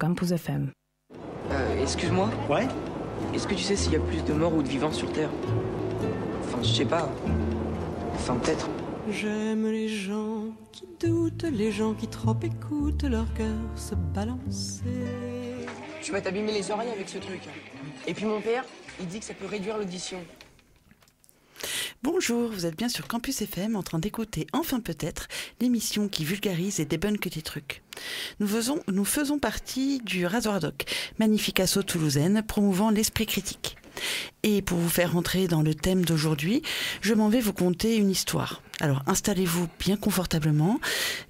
Campus FM. Excuse-moi, Ouais? est-ce que tu sais s'il y a plus de morts ou de vivants sur Terre? Enfin, je sais pas. Enfin, peut-être. J'aime les gens qui doutent, les gens qui trop écoutent leur cœur se balancer. Tu vas t'abîmer les oreilles avec ce truc. Et puis mon père, il dit que ça peut réduire l'audition. Bonjour, vous êtes bien sur Campus FM en train d'écouter Enfin peut-être, l'émission qui vulgarise et débunk des trucs. Nous faisons partie du Rasoir Doc, magnifique asso toulousaine promouvant l'esprit critique. Et pour vous faire rentrer dans le thème d'aujourd'hui, je m'en vais vous conter une histoire. Alors installez-vous bien confortablement,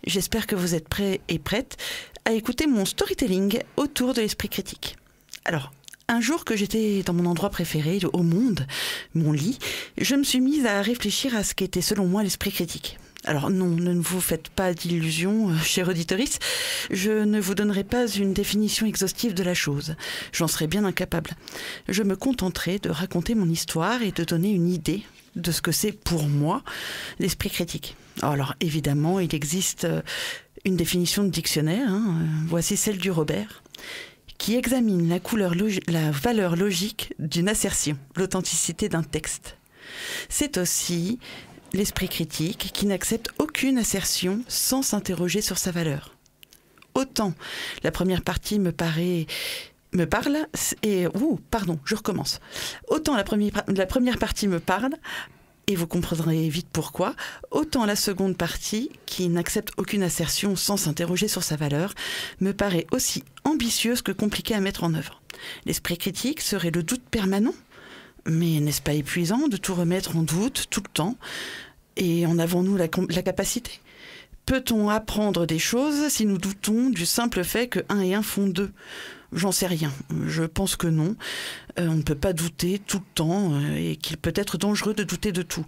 j'espère que vous êtes prêts et prêtes à écouter mon storytelling autour de l'esprit critique. Alors, un jour que j'étais dans mon endroit préféré au monde, mon lit, je me suis mise à réfléchir à ce qu'était selon moi l'esprit critique. Alors non, ne vous faites pas d'illusions, chère auditorice, je ne vous donnerai pas une définition exhaustive de la chose, j'en serais bien incapable. Je me contenterai de raconter mon histoire et de donner une idée de ce que c'est pour moi l'esprit critique. Alors évidemment, il existe une définition de dictionnaire, voici celle du Robert, qui examine la valeur logique d'une assertion, l'authenticité d'un texte. C'est aussi l'esprit critique qui n'accepte aucune assertion sans s'interroger sur sa valeur. Autant la première partie Autant la première partie me parle, et vous comprendrez vite pourquoi, autant la seconde partie, qui n'accepte aucune assertion sans s'interroger sur sa valeur, me paraît aussi ambitieuse que compliquée à mettre en œuvre. L'esprit critique serait le doute permanent, mais n'est-ce pas épuisant de tout remettre en doute tout le temps? Et en avons-nous la capacité? Peut-on apprendre des choses si nous doutons du simple fait que 1 et 1 font 2? J'en sais rien. Je pense que non. On ne peut pas douter tout le temps et qu'il peut être dangereux de douter de tout.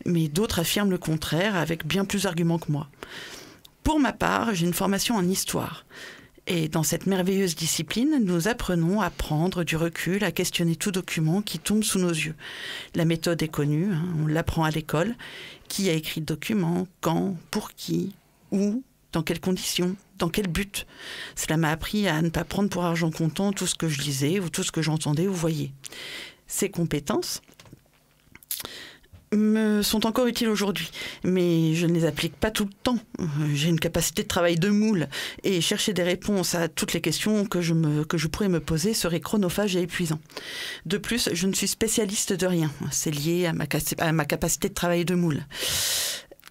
Mais d'autres affirment le contraire avec bien plus d'arguments que moi. Pour ma part, j'ai une formation en histoire. Et dans cette merveilleuse discipline, nous apprenons à prendre du recul, à questionner tout document qui tombe sous nos yeux. La méthode est connue, on l'apprend à l'école. Qui a écrit le document? Quand? Pour qui? Où? Dans quelles conditions? Dans quel but? Cela m'a appris à ne pas prendre pour argent comptant tout ce que je lisais ou tout ce que j'entendais ou voyais. Ces compétences me sont encore utiles aujourd'hui, mais je ne les applique pas tout le temps. J'ai une capacité de travail de moule et chercher des réponses à toutes les questions que je pourrais me poser serait chronophage et épuisant. De plus, je ne suis spécialiste de rien. C'est lié à ma capacité de travail de moule.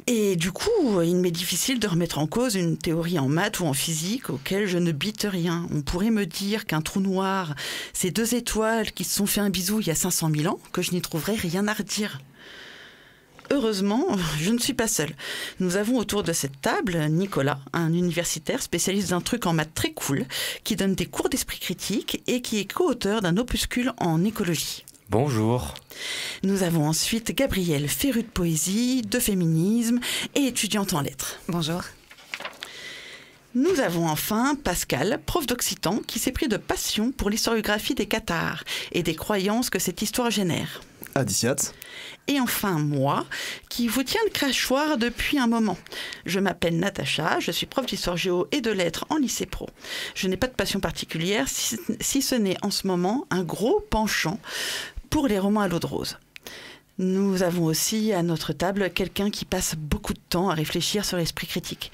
Et du coup, il m'est difficile de remettre en cause une théorie en maths ou en physique auquel je ne bite rien. On pourrait me dire qu'un trou noir, c'est 2 étoiles qui se sont fait un bisou il y a 500 000 ans, que je n'y trouverais rien à redire. Heureusement, je ne suis pas seule. Nous avons autour de cette table Nicolas, un universitaire spécialiste d'un truc en maths très cool, qui donne des cours d'esprit critique et qui est co-auteur d'un opuscule en écologie. Bonjour. Nous avons ensuite Gabrielle, férue de poésie, de féminisme et étudiante en lettres. Bonjour. Nous avons enfin Pascal, prof d'occitan, qui s'est pris de passion pour l'historiographie des cathares et des croyances que cette histoire génère. Adiciat. Et enfin moi, qui vous tiens le crachoir depuis un moment. Je m'appelle Natacha, je suis prof d'histoire géo et de lettres en lycée pro. Je n'ai pas de passion particulière, si ce n'est en ce moment un gros penchant pour les romans à l'eau de rose. Nous avons aussi à notre table quelqu'un qui passe beaucoup de temps à réfléchir sur l'esprit critique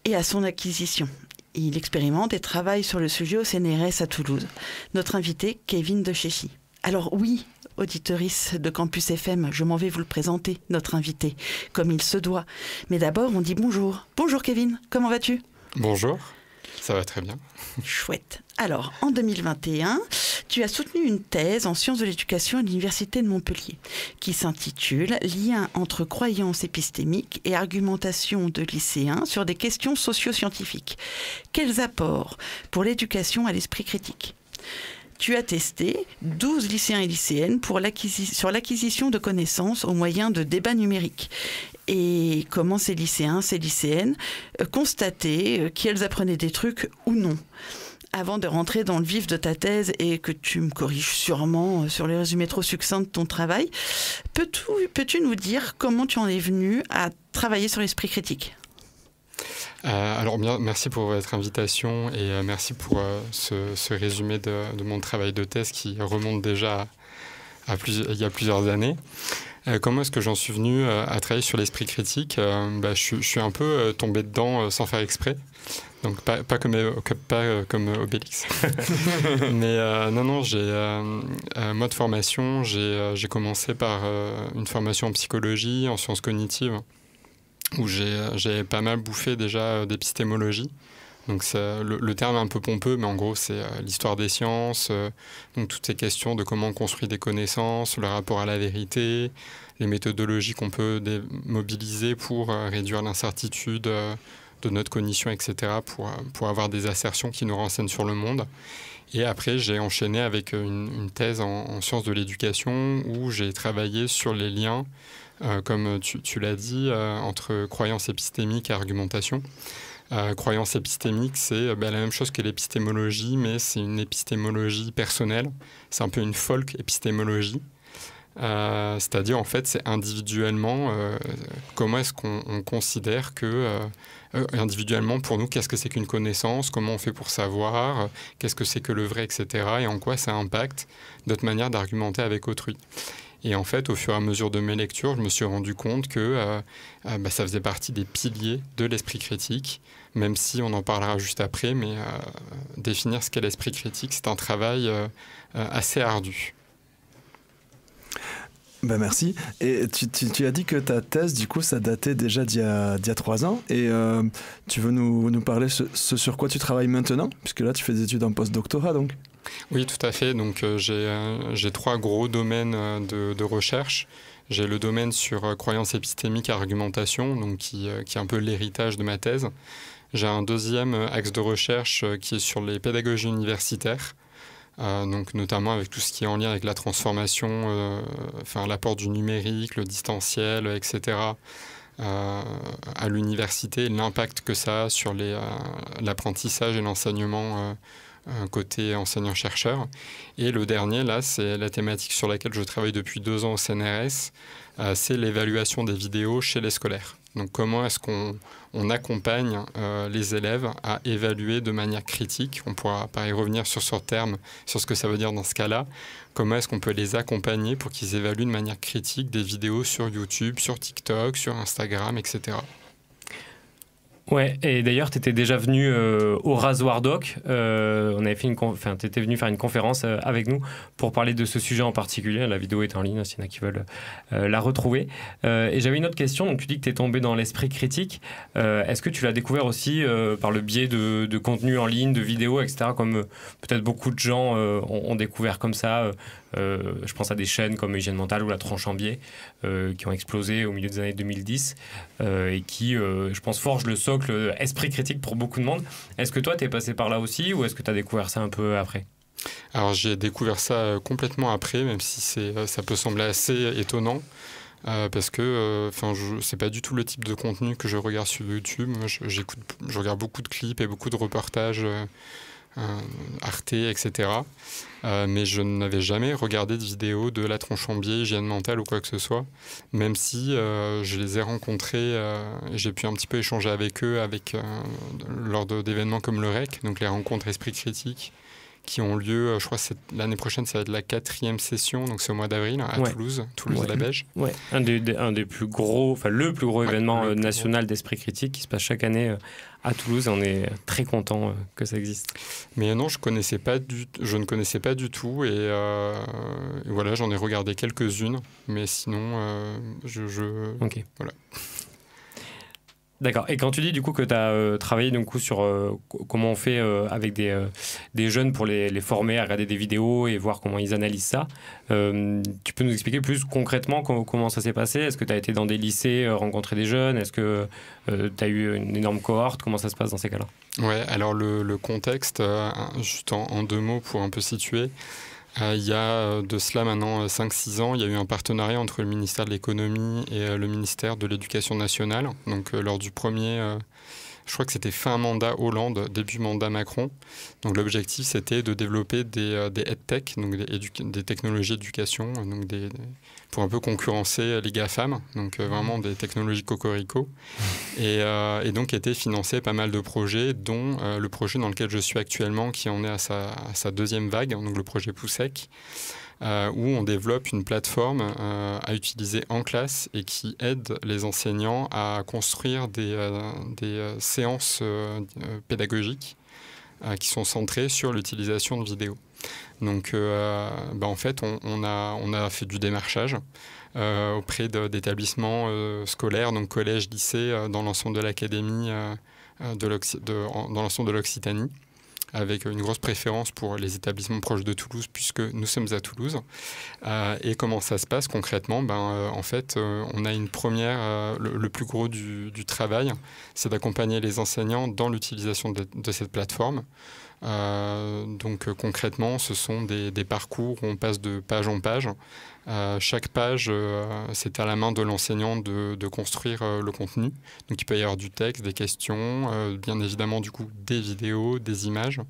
et à son acquisition. Il expérimente et travaille sur le sujet au CNRS à Toulouse. Notre invité, Kevin de Chéchy. Alors oui, auditorice de Campus FM, je m'en vais vous le présenter, notre invité, comme il se doit. Mais d'abord, on dit bonjour. Bonjour Kevin, comment vas-tu? Bonjour, ça va très bien. Chouette. Alors, en 2021, tu as soutenu une thèse en sciences de l'éducation à l'Université de Montpellier qui s'intitule « Lien entre croyances épistémiques et argumentation de lycéens sur des questions socio-scientifiques. Quels apports pour l'éducation à l'esprit critique ?» Tu as testé 12 lycéens et lycéennes sur l'acquisition de connaissances au moyen de débats numériques. Et comment ces lycéens, ces lycéennes constataient qu'elles apprenaient des trucs ou non. Avant de rentrer dans le vif de ta thèse et que tu me corriges sûrement sur les résumés trop succincts de ton travail, peux-tu nous dire comment tu en es venu à travailler sur l'esprit critique ? Alors, merci pour votre invitation et merci pour ce résumé de mon travail de thèse qui remonte déjà il y a plusieurs années. Comment est-ce que j'en suis venu à travailler sur l'esprit critique? Je suis un peu tombé dedans sans faire exprès. Donc pas comme Obélix. Mais non, moi de formation, j'ai commencé par une formation en psychologie, en sciences cognitives, où j'ai pas mal bouffé déjà d'épistémologie. Donc le terme est un peu pompeux, mais en gros c'est l'histoire des sciences, donc toutes ces questions de comment on construit des connaissances, le rapport à la vérité, les méthodologies qu'on peut mobiliser pour réduire l'incertitude de notre cognition, etc., pour avoir des assertions qui nous renseignent sur le monde. Et après, j'ai enchaîné avec une thèse en sciences de l'éducation où j'ai travaillé sur les liens, comme tu l'as dit, entre croyances épistémiques et argumentation. Croyance épistémique, c'est la même chose que l'épistémologie, mais c'est une épistémologie personnelle. C'est un peu une folk épistémologie. C'est-à-dire, en fait, c'est individuellement, comment est-ce qu'on considère que, individuellement, pour nous, qu'est-ce que c'est qu'une connaissance, comment on fait pour savoir, qu'est-ce que c'est que le vrai, etc., et en quoi ça impacte notre manière d'argumenter avec autrui. Et en fait, au fur et à mesure de mes lectures, je me suis rendu compte que ça faisait partie des piliers de l'esprit critique, même si on en parlera juste après, mais définir ce qu'est l'esprit critique, c'est un travail assez ardu. Merci. Et tu as dit que ta thèse, du coup, ça datait déjà d'il y a 3 ans. Et tu veux nous parler ce sur quoi tu travailles maintenant? Puisque là, tu fais des études en post-doctorat, donc. Oui, tout à fait. Donc, j'ai 3 gros domaines de recherche. J'ai le domaine sur croyances épistémiques et argumentation, donc qui est un peu l'héritage de ma thèse. J'ai un deuxième axe de recherche qui est sur les pédagogies universitaires. Donc notamment avec tout ce qui est en lien avec la transformation, l'apport du numérique, le distanciel, etc. À l'université, l'impact que ça a sur l'apprentissage et l'enseignement côté enseignant-chercheur. Et le dernier, là, c'est la thématique sur laquelle je travaille depuis 2 ans au CNRS, c'est l'évaluation des vidéos chez les scolaires. Donc comment est-ce qu'on accompagne les élèves à évaluer de manière critique? On pourra pareil revenir sur ce terme, sur ce que ça veut dire dans ce cas-là. Comment est-ce qu'on peut les accompagner pour qu'ils évaluent de manière critique des vidéos sur YouTube, sur TikTok, sur Instagram, etc. Ouais, et d'ailleurs, tu étais déjà venu au Rasoir Doc. On avait fait tu étais venu faire une conférence avec nous pour parler de ce sujet en particulier. La vidéo est en ligne, s'il y en a qui veulent la retrouver. Et j'avais une autre question. Donc, tu dis que tu es tombé dans l'esprit critique. Est-ce que tu l'as découvert aussi par le biais de contenus en ligne, de vidéos, etc., comme peut-être beaucoup de gens ont découvert comme ça je pense à des chaînes comme Hygiène Mentale ou La Tronche en Biais qui ont explosé au milieu des années 2010 et qui, je pense, forgent le socle esprit critique pour beaucoup de monde. Est-ce que toi, tu es passé par là aussi ou est-ce que tu as découvert ça un peu après? Alors, j'ai découvert ça complètement après, même si ça peut sembler assez étonnant. Parce que c'est pas du tout le type de contenu que je regarde sur YouTube. Moi, je regarde beaucoup de clips et beaucoup de reportages Arte, etc. Mais je n'avais jamais regardé de vidéos de La Tronche en Biais, Hygiène Mentale ou quoi que ce soit, même si je les ai rencontrés et j'ai pu un petit peu échanger avec eux lors d'événements comme le REC, donc les rencontres Esprit Critique, qui ont lieu, je crois que l'année prochaine, ça va être la 4e session, donc c'est au mois d'avril, à Toulouse et la Beige. Ouais. Un des plus gros, le plus gros événement national d'Esprit Critique qui se passe chaque année à Toulouse, et on est très content que ça existe. Mais non, je ne connaissais pas du tout, et voilà, j'en ai regardé quelques-unes, mais sinon, Ok. Voilà. D'accord. Et quand tu dis du coup que tu as travaillé du coup, sur comment on fait avec des jeunes pour les former à regarder des vidéos et voir comment ils analysent ça, tu peux nous expliquer plus concrètement comment ça s'est passé? Est-ce que tu as été dans des lycées, rencontrer des jeunes? Est-ce que tu as eu une énorme cohorte? Comment ça se passe dans ces cas-là? Ouais, alors le contexte, juste en 2 mots pour un peu situer. Il y a de cela maintenant 5-6 ans, il y a eu un partenariat entre le ministère de l'économie et le ministère de l'éducation nationale. Donc lors du premier je crois que c'était fin mandat Hollande, début mandat Macron. Donc l'objectif, c'était de développer des EdTech, donc des technologies d'éducation, donc pour un peu concurrencer les GAFAM, donc vraiment des technologies cocorico. Et donc était financé pas mal de projets, dont le projet dans lequel je suis actuellement, qui en est à sa deuxième vague, donc le projet Poussec, où on développe une plateforme à utiliser en classe et qui aide les enseignants à construire des séances pédagogiques qui sont centrées sur l'utilisation de vidéos. Donc, en fait, on a fait du démarchage auprès d'établissements scolaires, donc collèges, lycées, dans l'ensemble de l'académie, dans l'ensemble de l'Occitanie, avec une grosse préférence pour les établissements proches de Toulouse, puisque nous sommes à Toulouse. Et comment ça se passe concrètement ? En fait, on a une première... le plus gros du travail, c'est d'accompagner les enseignants dans l'utilisation de cette plateforme. Donc concrètement, ce sont des parcours où on passe de page en page. Chaque page, c'est à la main de l'enseignant de construire le contenu. Donc il peut y avoir du texte, des questions, bien évidemment du coup des vidéos, des images.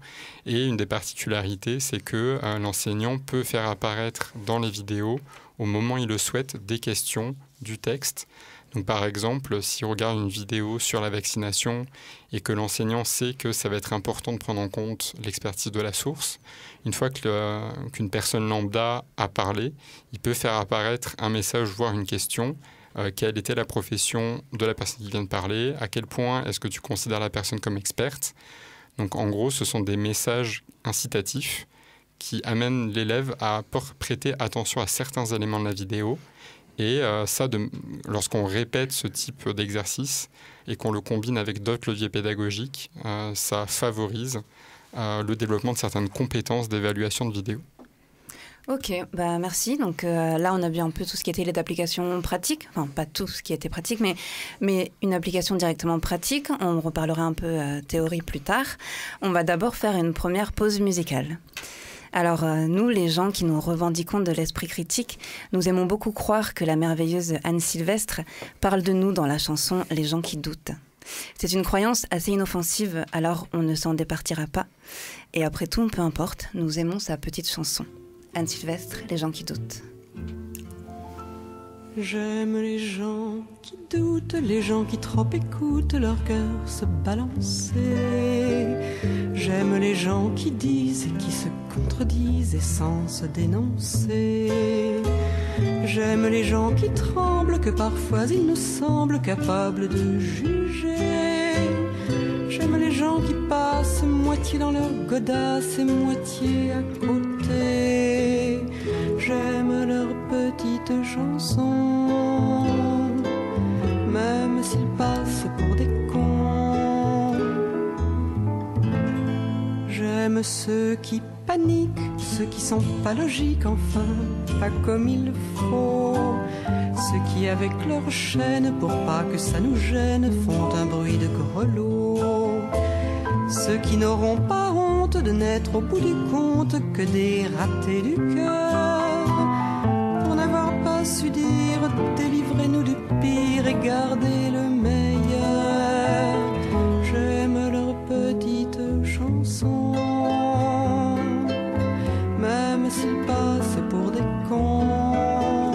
Et une des particularités, c'est que l'enseignant peut faire apparaître dans les vidéos, au moment où il le souhaite, des questions, du texte. Donc, par exemple, si on regarde une vidéo sur la vaccination et que l'enseignant sait que ça va être important de prendre en compte l'expertise de la source, une fois qu'une personne lambda a parlé, il peut faire apparaître un message, voire une question. Quelle était la profession de la personne qui vient de parler ? À quel point est-ce que tu considères la personne comme experte ? Donc, en gros, ce sont des messages incitatifs qui amènent l'élève à prêter attention à certains éléments de la vidéo. Et lorsqu'on répète ce type d'exercice et qu'on le combine avec d'autres leviers pédagogiques, ça favorise le développement de certaines compétences d'évaluation de vidéos. Ok, merci. Donc là, on a vu un peu tout ce qui était les applications pratiques. Enfin, pas tout ce qui était pratique, mais une application directement pratique. On reparlera un peu théorie plus tard. On va d'abord faire une première pause musicale. Alors, nous, les gens qui nous revendiquons de l'esprit critique, nous aimons beaucoup croire que la merveilleuse Anne Sylvestre parle de nous dans la chanson « Les gens qui doutent ». C'est une croyance assez inoffensive, alors on ne s'en départira pas. Et après tout, peu importe, nous aimons sa petite chanson. Anne Sylvestre, « Les gens qui doutent ». J'aime les gens qui doutent, les gens qui trop écoutent leur cœur se balancer. J'aime les gens qui disent et qui se contredisent et sans se dénoncer. J'aime les gens qui tremblent, que parfois ils nous semblent capables de juger. J'aime les gens qui passent moitié dans leur godasse et moitié à côté. J'aime leurs petites chansons, même s'ils passent pour des cons. J'aime ceux qui paniquent, ceux qui sont pas logiques, enfin, pas comme il faut. Ceux qui, avec leur chaîne, pour pas que ça nous gêne, font un bruit de grelot. Ceux qui n'auront pas honte de n'être au bout du compte que des ratés du cœur. Pour n'avoir pas su dire, délivrez-nous du pire et gardez le meilleur. J'aime leurs petites chansons, même s'ils passent pour des cons.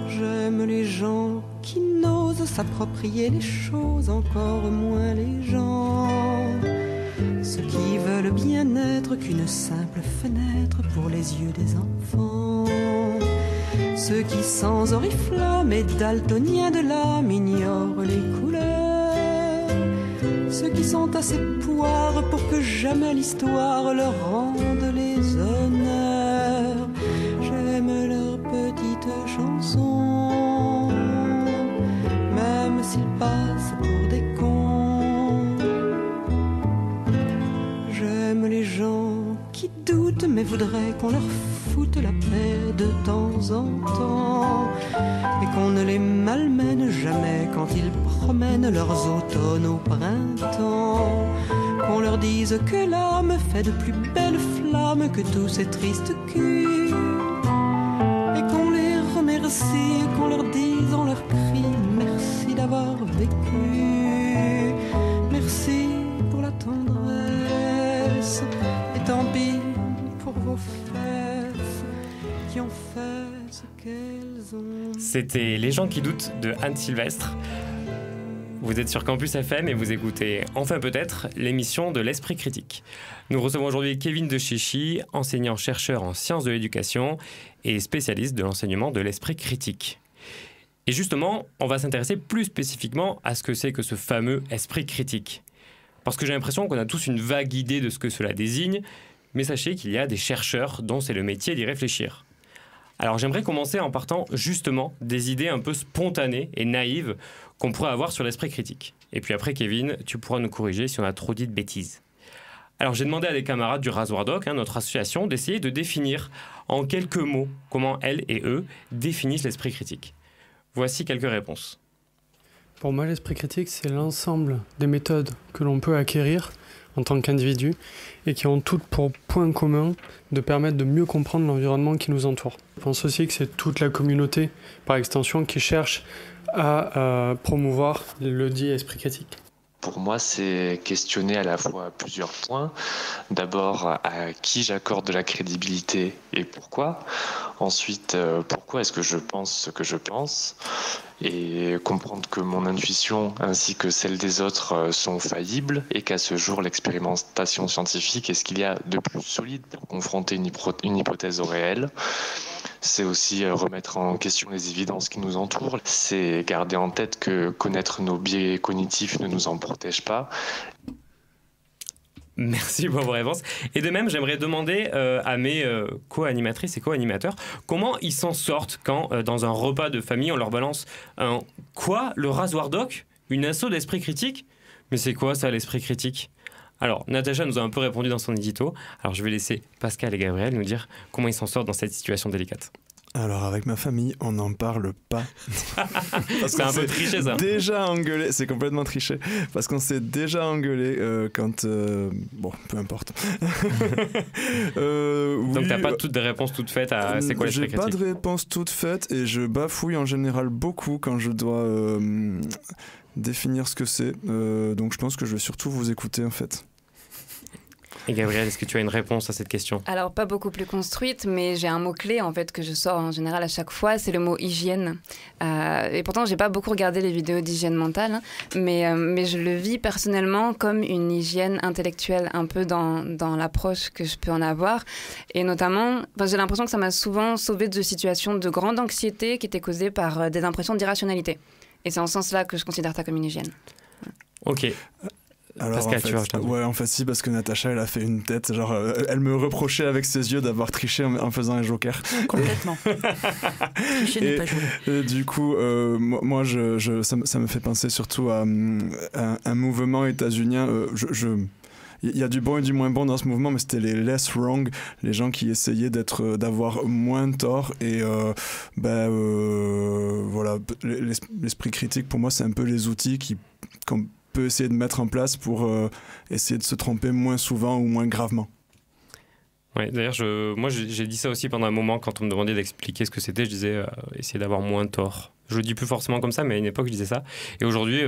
J'aime les gens qui n'osent s'approprier les choses, encore moins les gens. Ceux qui veulent bien être qu'une simple fenêtre pour les yeux des enfants. Ceux qui sans oriflamme et daltoniens de l'âme ignorent les couleurs. Ceux qui sont assez poires pour que jamais l'histoire leur rende les honneurs. J'aime leurs petites chansons, même s'ils passent pour des cons. J'aime les gens qui doutent mais voudraient qu'on leur foute la paix de temps en temps et qu'on ne les malmène jamais quand ils promènent leurs automnes au printemps. Qu'on leur dise que l'âme fait de plus belles flammes que tous ces tristes culs et qu'on les remercie, qu'on leur dise en leur cri merci d'avoir vécu. Et tant pis pour vos fesses qui ont fait ce qu'elles ont. C'était Les gens qui doutent de Anne Sylvestre. Vous êtes sur Campus FM et vous écoutez Enfin peut-être, l'émission de l'Esprit critique. Nous recevons aujourd'hui Kevin Dechéchy, enseignant-chercheur en sciences de l'éducation et spécialiste de l'enseignement de l'esprit critique. Et justement, on va s'intéresser plus spécifiquement à ce que c'est que ce fameux esprit critique. Parce que j'ai l'impression qu'on a tous une vague idée de ce que cela désigne, mais sachez qu'il y a des chercheurs dont c'est le métier d'y réfléchir. Alors j'aimerais commencer en partant justement des idées un peu spontanées et naïves qu'on pourrait avoir sur l'esprit critique. Et puis après, Kevin, tu pourras nous corriger si on a trop dit de bêtises. Alors j'ai demandé à des camarades du Rasoir Doc, notre association, d'essayer de définir en quelques mots comment elles et eux définissent l'esprit critique. Voici quelques réponses. Pour moi, l'esprit critique, c'est l'ensemble des méthodes que l'on peut acquérir en tant qu'individu et qui ont toutes pour point commun de permettre de mieux comprendre l'environnement qui nous entoure. Je pense aussi que c'est toute la communauté, par extension, qui cherche à promouvoir le dit esprit critique. Pour moi, c'est questionner à la fois plusieurs points. D'abord, à qui j'accorde de la crédibilité et pourquoi. Ensuite, pourquoi est-ce que je pense ce que je pense. Et comprendre que mon intuition ainsi que celle des autres sont faillibles et qu'à ce jour, l'expérimentation scientifique est ce qu'il y a de plus solide pour confronter une hypothèse au réel. C'est aussi remettre en question les évidences qui nous entourent. C'est garder en tête que connaître nos biais cognitifs ne nous en protège pas. Merci pour vos réponses. Et de même, j'aimerais demander à mes co-animatrices et co-animateurs comment ils s'en sortent quand, dans un repas de famille, on leur balance un « Quoi ? Le Rasoir Doc ? Une asso d'esprit critique ? Mais c'est quoi ça, l'esprit critique ?» Alors, Natacha nous a un peu répondu dans son édito. Alors, je vais laisser Pascal et Gabriel nous dire comment ils s'en sortent dans cette situation délicate. Alors, avec ma famille, on n'en parle pas. C'est un peu triché, ça. Déjà engueulé, c'est complètement triché. Parce qu'on s'est déjà engueulé quand... bon, peu importe. Donc, t'as pas toutes des réponses toutes faites à c'est quoi l'esprit critique ? J'ai pas de réponse toute faite et je bafouille en général beaucoup quand je dois définir ce que c'est. Donc, je pense que je vais surtout vous écouter, en fait. Et Gabriel, est-ce que tu as une réponse à cette question ? Alors, pas beaucoup plus construite, mais j'ai un mot-clé en fait que je sors en général à chaque fois, c'est le mot hygiène. Et pourtant, j'ai pas beaucoup regardé les vidéos d'hygiène mentale, hein, mais je le vis personnellement comme une hygiène intellectuelle, un peu dans l'approche que je peux en avoir. Et notamment, j'ai l'impression que ça m'a souvent sauvée de situations de grande anxiété qui étaient causées par des impressions d'irrationalité. Et c'est en ce sens-là que je considère ça comme une hygiène. Ok. Alors, Pascal, en fait, tu vois, je t'en dis. ouais, en fait, si, parce que Natacha, elle a fait une tête, genre, elle me reprochait avec ses yeux d'avoir triché en faisant un joker. Complètement. Tricher n'est pas joué. Du coup, moi, ça me fait penser surtout à un mouvement états-unien. Il y a du bon et du moins bon dans ce mouvement, mais c'était les less wrong, les gens qui essayaient d'avoir moins tort. Et voilà, l'esprit critique, pour moi, c'est un peu les outils qu'on peut essayer de mettre en place pour essayer de se tromper moins souvent ou moins gravement. Ouais, d'ailleurs, moi j'ai dit ça aussi pendant un moment quand on me demandait d'expliquer ce que c'était, je disais essayer d'avoir moins tort. Je le dis plus forcément comme ça, mais à une époque je disais ça. Et aujourd'hui,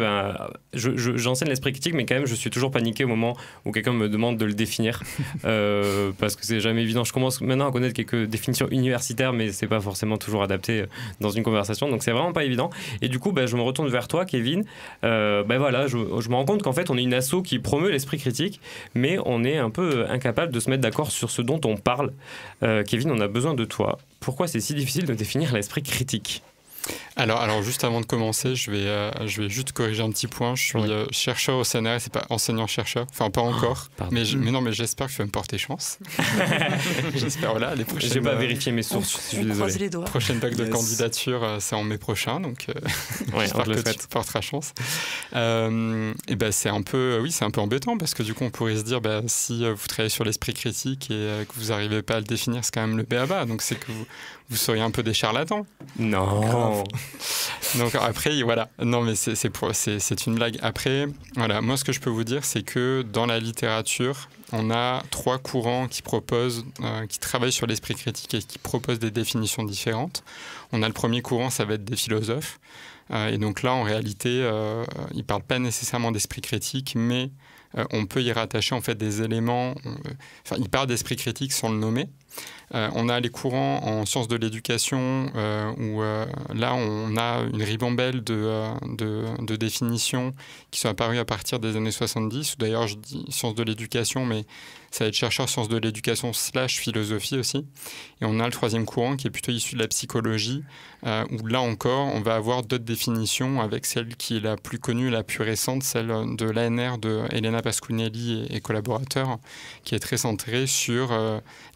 j'enseigne l'esprit critique, mais quand même je suis toujours paniqué au moment où quelqu'un me demande de le définir, parce que c'est jamais évident. Je commence maintenant à connaître quelques définitions universitaires, mais c'est pas forcément toujours adapté dans une conversation, donc c'est vraiment pas évident. Et du coup, je me retourne vers toi, Kevin. Voilà, je me rends compte qu'en fait, on est une asso qui promeut l'esprit critique, mais on est un peu incapable de se mettre d'accord sur ce dont on parle. Kevin, on a besoin de toi. Pourquoi c'est si difficile de définir l'esprit critique ? Alors juste avant de commencer, je vais juste corriger un petit point. Je suis chercheur au CNRS, c'est pas enseignant-chercheur. Enfin, pas encore. Mais j'espère que je vais me porter chance. J'espère, voilà. Les prochaines, je vais pas vérifier mes sources, je suis désolé. Les doigts. Prochaine vague de candidature, c'est en mai prochain. Donc, j'espère que tu porteras chance. C'est un peu embêtant parce que du coup, on pourrait se dire, si vous travaillez sur l'esprit critique et que vous n'arrivez pas à le définir, c'est quand même le b.a.-ba. Donc, c'est que vous seriez un peu des charlatans. Non. Donc après, voilà. Non, mais c'est une blague. Après, voilà. Moi, ce que je peux vous dire, c'est que dans la littérature, on a 3 courants qui travaillent sur l'esprit critique et qui proposent des définitions différentes. On a le premier courant, ça va être des philosophes. Et donc là, en réalité, ils ne parlent pas nécessairement d'esprit critique, mais on peut y rattacher en fait des éléments. Il parle d'esprit critique sans le nommer. On a les courants en sciences de l'éducation où là on a une ribambelle de définitions qui sont apparues à partir des années 70. D'ailleurs je dis sciences de l'éducation, mais ça va être chercheur sciences de l'éducation / philosophie aussi. Et on a le troisième courant qui est plutôt issu de la psychologie, où là encore on va avoir d'autres définitions avec celle qui est la plus connue, la plus récente, celle de l'ANR de Elena Pasquinelli et collaborateurs, qui est très centrée sur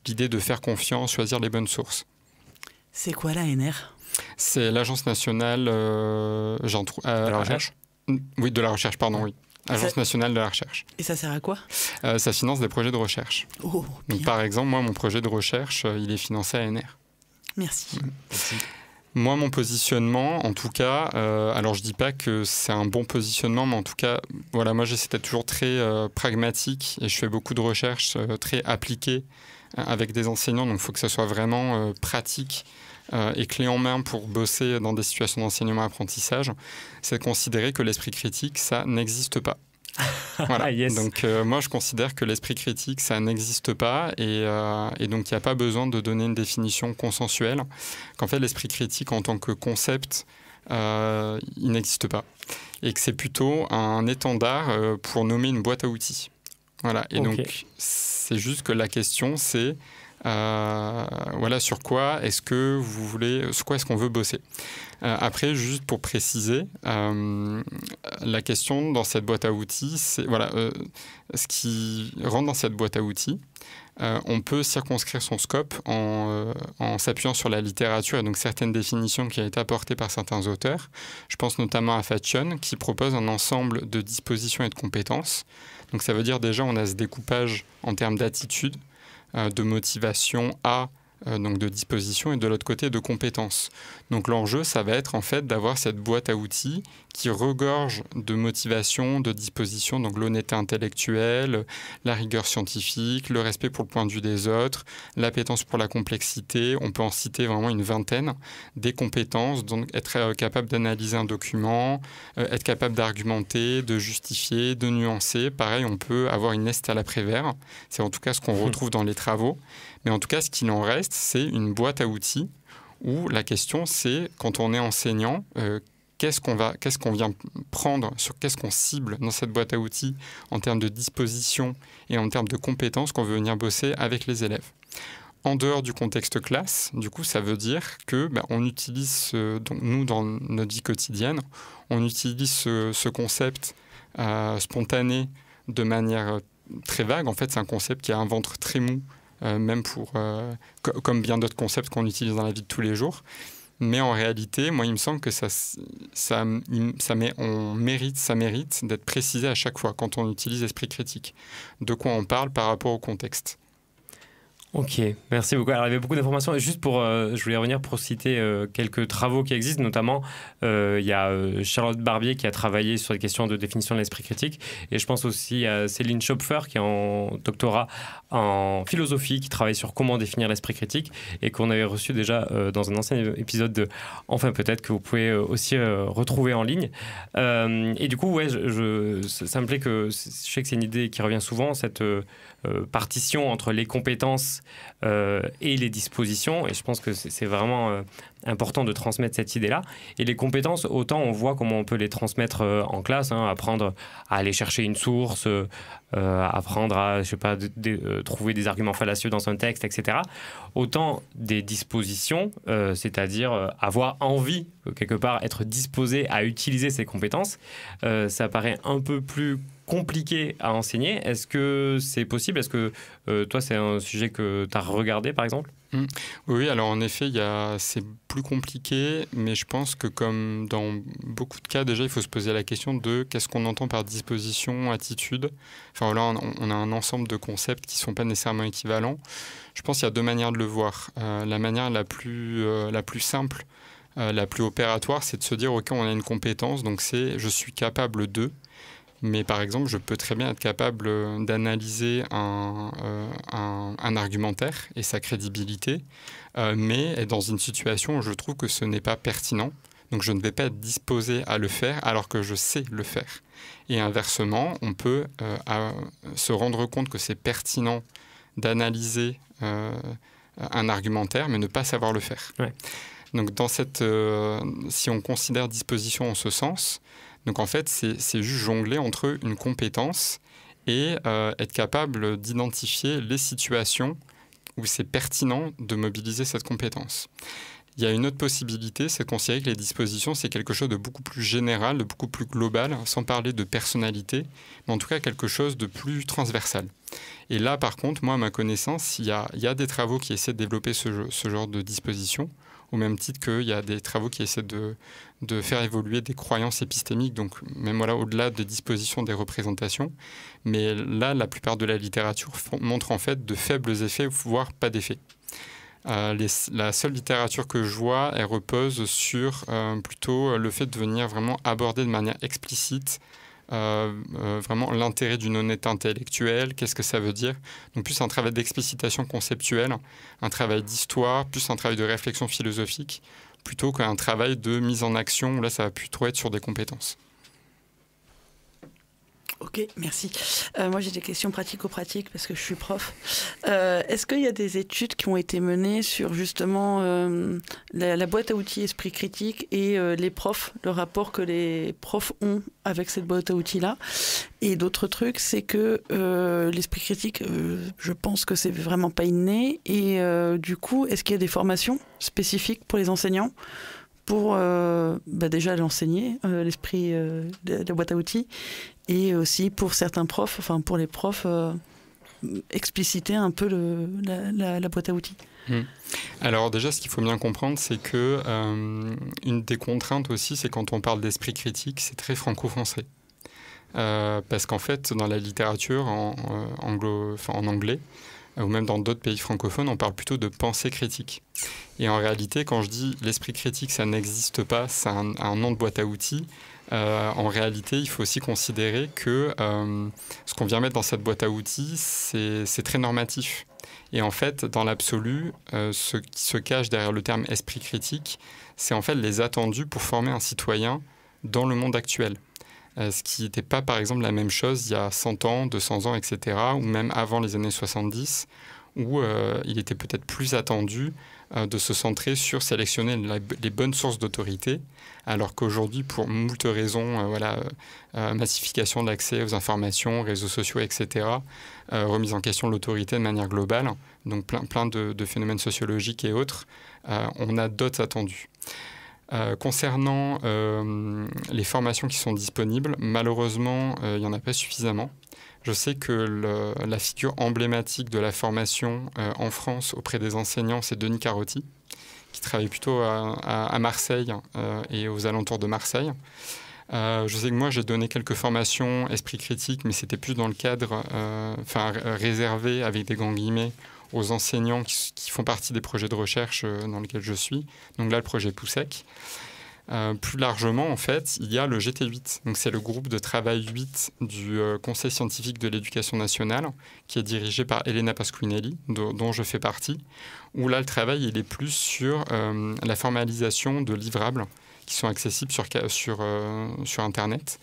l'idée de faire confiance, choisir les bonnes sources. C'est quoi l'ANR ? C'est l'Agence nationale de la recherche. Oui, de la recherche, pardon, oui. Agence nationale de la recherche. Et ça sert à quoi ? Ça finance des projets de recherche. Oh, bien. Donc, par exemple, moi, mon projet de recherche, il est financé à ANR. Merci. Merci. Moi, mon positionnement, en tout cas, alors je dis pas que c'est un bon positionnement, mais en tout cas, voilà, moi j'essaie d'être toujours très pragmatique et je fais beaucoup de recherches très appliquées avec des enseignants, donc il faut que ça soit vraiment pratique et clé en main pour bosser dans des situations d'enseignement-apprentissage. C'est de considérer que l'esprit critique, ça n'existe pas. Voilà. Yes. Donc moi je considère que l'esprit critique ça n'existe pas et donc il n'y a pas besoin de donner une définition consensuelle, qu'en fait l'esprit critique en tant que concept il n'existe pas et que c'est plutôt un étendard pour nommer une boîte à outils. Voilà. Et donc c'est juste que la question c'est voilà, sur quoi est-ce que vous voulez, sur quoi est-ce qu'on veut bosser. Après, juste pour préciser, la question dans cette boîte à outils, c'est voilà, ce qui rentre dans cette boîte à outils. On peut circonscrire son scope en s'appuyant sur la littérature et donc certaines définitions qui ont été apportées par certains auteurs. Je pense notamment à Fatchon qui propose un ensemble de dispositions et de compétences. Donc ça veut dire déjà on a ce découpage en termes d'attitude, de motivation donc de disposition et de l'autre côté de compétences. Donc l'enjeu, ça va être en fait d'avoir cette boîte à outils qui regorge de motivation, de disposition, donc l'honnêteté intellectuelle, la rigueur scientifique, le respect pour le point de vue des autres, l'appétence pour la complexité, on peut en citer vraiment une vingtaine, des compétences, donc être capable d'analyser un document, être capable d'argumenter, de justifier, de nuancer. Pareil, on peut avoir une est à l'après-vert, c'est en tout cas ce qu'on retrouve dans les travaux, mais en tout cas ce qu'il en reste, c'est une boîte à outils où la question c'est, quand on est enseignant, qu'est-ce qu'on vient prendre, sur qu'est-ce qu'on cible dans cette boîte à outils en termes de disposition et en termes de compétences qu'on veut venir bosser avec les élèves. En dehors du contexte classe, du coup, ça veut dire que on utilise, donc nous, dans notre vie quotidienne, on utilise ce concept spontané de manière très vague. En fait, c'est un concept qui a un ventre très mou, même comme bien d'autres concepts qu'on utilise dans la vie de tous les jours. Mais en réalité, moi, il me semble que ça mérite d'être précisé à chaque fois quand on utilise esprit critique. De quoi on parle par rapport au contexte. Ok, merci beaucoup. Alors, il y avait beaucoup d'informations. Et juste je voulais revenir pour citer quelques travaux qui existent. Notamment, il y a Charlotte Barbier qui a travaillé sur les questions de définition de l'esprit critique. Et je pense aussi à Céline Schopfer qui est en doctorat en philosophie, qui travaille sur comment définir l'esprit critique et qu'on avait reçu déjà dans un ancien épisode de Enfin peut-être, que vous pouvez aussi retrouver en ligne. Et du coup, ouais, ça me plaît que je sais que c'est une idée qui revient souvent, cette partition entre les compétences et les dispositions, et je pense que c'est vraiment important de transmettre cette idée-là. Et les compétences, autant on voit comment on peut les transmettre en classe, apprendre à aller chercher une source, apprendre à, je sais pas, trouver des arguments fallacieux dans un texte, etc. Autant des dispositions, c'est-à-dire avoir envie, quelque part, être disposé à utiliser ces compétences, ça paraît un peu plus compliqué à enseigner. Est-ce que c'est possible ? Est-ce que toi, c'est un sujet que tu as regardé, par exemple ? Oui, alors en effet, c'est plus compliqué, mais je pense que comme dans beaucoup de cas, déjà, il faut se poser la question de qu'est-ce qu'on entend par disposition, attitude. Enfin, là, on a un ensemble de concepts qui ne sont pas nécessairement équivalents. Je pense qu'il y a deux manières de le voir. La manière la plus simple, la plus opératoire, c'est de se dire, OK, on a une compétence, donc c'est « je suis capable de ». Mais par exemple, je peux très bien être capable d'analyser un argumentaire et sa crédibilité, mais être dans une situation où je trouve que ce n'est pas pertinent. Donc je ne vais pas être disposé à le faire alors que je sais le faire. Et inversement, on peut se rendre compte que c'est pertinent d'analyser un argumentaire, mais ne pas savoir le faire. Ouais. Donc si on considère disposition en ce sens, donc en fait c'est juste jongler entre une compétence et être capable d'identifier les situations où c'est pertinent de mobiliser cette compétence. Il y a une autre possibilité, c'est de considérer que les dispositions, c'est quelque chose de beaucoup plus général, de beaucoup plus global, sans parler de personnalité, mais en tout cas quelque chose de plus transversal. Et là, par contre, moi, à ma connaissance, il y a des travaux qui essaient de développer ce genre de dispositions, au même titre qu'il y a des travaux qui essaient de faire évoluer des croyances épistémiques, donc même au-delà des dispositions des représentations. Mais là, la plupart de la littérature montre en fait de faibles effets, voire pas d'effets. La seule littérature que je vois, elle repose sur plutôt le fait de venir vraiment aborder de manière explicite vraiment l'intérêt d'une honnêteté intellectuelle, qu'est-ce que ça veut dire. Donc plus un travail d'explicitation conceptuelle, un travail d'histoire, plus un travail de réflexion philosophique, plutôt qu'un travail de mise en action, où là ça va plutôt être sur des compétences. Ok, merci. Moi, j'ai des questions pratico-pratiques parce que je suis prof. Est-ce qu'il y a des études qui ont été menées sur justement la boîte à outils esprit critique et les profs, le rapport que les profs ont avec cette boîte à outils-là? Et d'autres trucs, c'est que l'esprit critique, je pense que c'est vraiment pas inné. Et du coup, est-ce qu'il y a des formations spécifiques pour les enseignants pour déjà l'enseigner, l'esprit de la boîte à outils, et aussi pour certains profs, enfin pour les profs, expliciter un peu la boîte à outils. Alors déjà, ce qu'il faut bien comprendre, c'est que une des contraintes aussi, c'est quand on parle d'esprit critique, c'est très franco-français. Parce qu'en fait, dans la littérature en anglais, ou même dans d'autres pays francophones, on parle plutôt de pensée critique. Et en réalité, quand je dis l'esprit critique, ça n'existe pas, c'est un nom de boîte à outils, en réalité, il faut aussi considérer que ce qu'on vient mettre dans cette boîte à outils, c'est très normatif. Et en fait, dans l'absolu, ce qui se cache derrière le terme esprit critique, c'est en fait les attendus pour former un citoyen dans le monde actuel. Ce qui n'était pas, par exemple, la même chose il y a 100 ans, 200 ans, etc., ou même avant les années 70, où il était peut-être plus attendu de se centrer sur sélectionner les bonnes sources d'autorité, alors qu'aujourd'hui, pour moult raisons, massification de l'accès aux informations, réseaux sociaux, etc., remise en question de l'autorité de manière globale, donc plein de phénomènes sociologiques et autres, on a d'autres attendus. Concernant les formations qui sont disponibles, malheureusement, il n'y en a pas suffisamment. Je sais que la figure emblématique de la formation en France auprès des enseignants, c'est Denis Carotti, qui travaille plutôt à Marseille et aux alentours de Marseille. Je sais que moi, j'ai donné quelques formations esprit critique, mais c'était plus dans le cadre réservé, avec des grands guillemets, aux enseignants qui font partie des projets de recherche dans lesquels je suis. Donc là, le projet Poussec. Plus largement, en fait, il y a le GT8. Donc c'est le groupe de travail 8 du Conseil scientifique de l'éducation nationale, qui est dirigé par Elena Pasquinelli, dont je fais partie, où là, le travail, il est plus sur la formalisation de livrables qui sont accessibles sur Internet.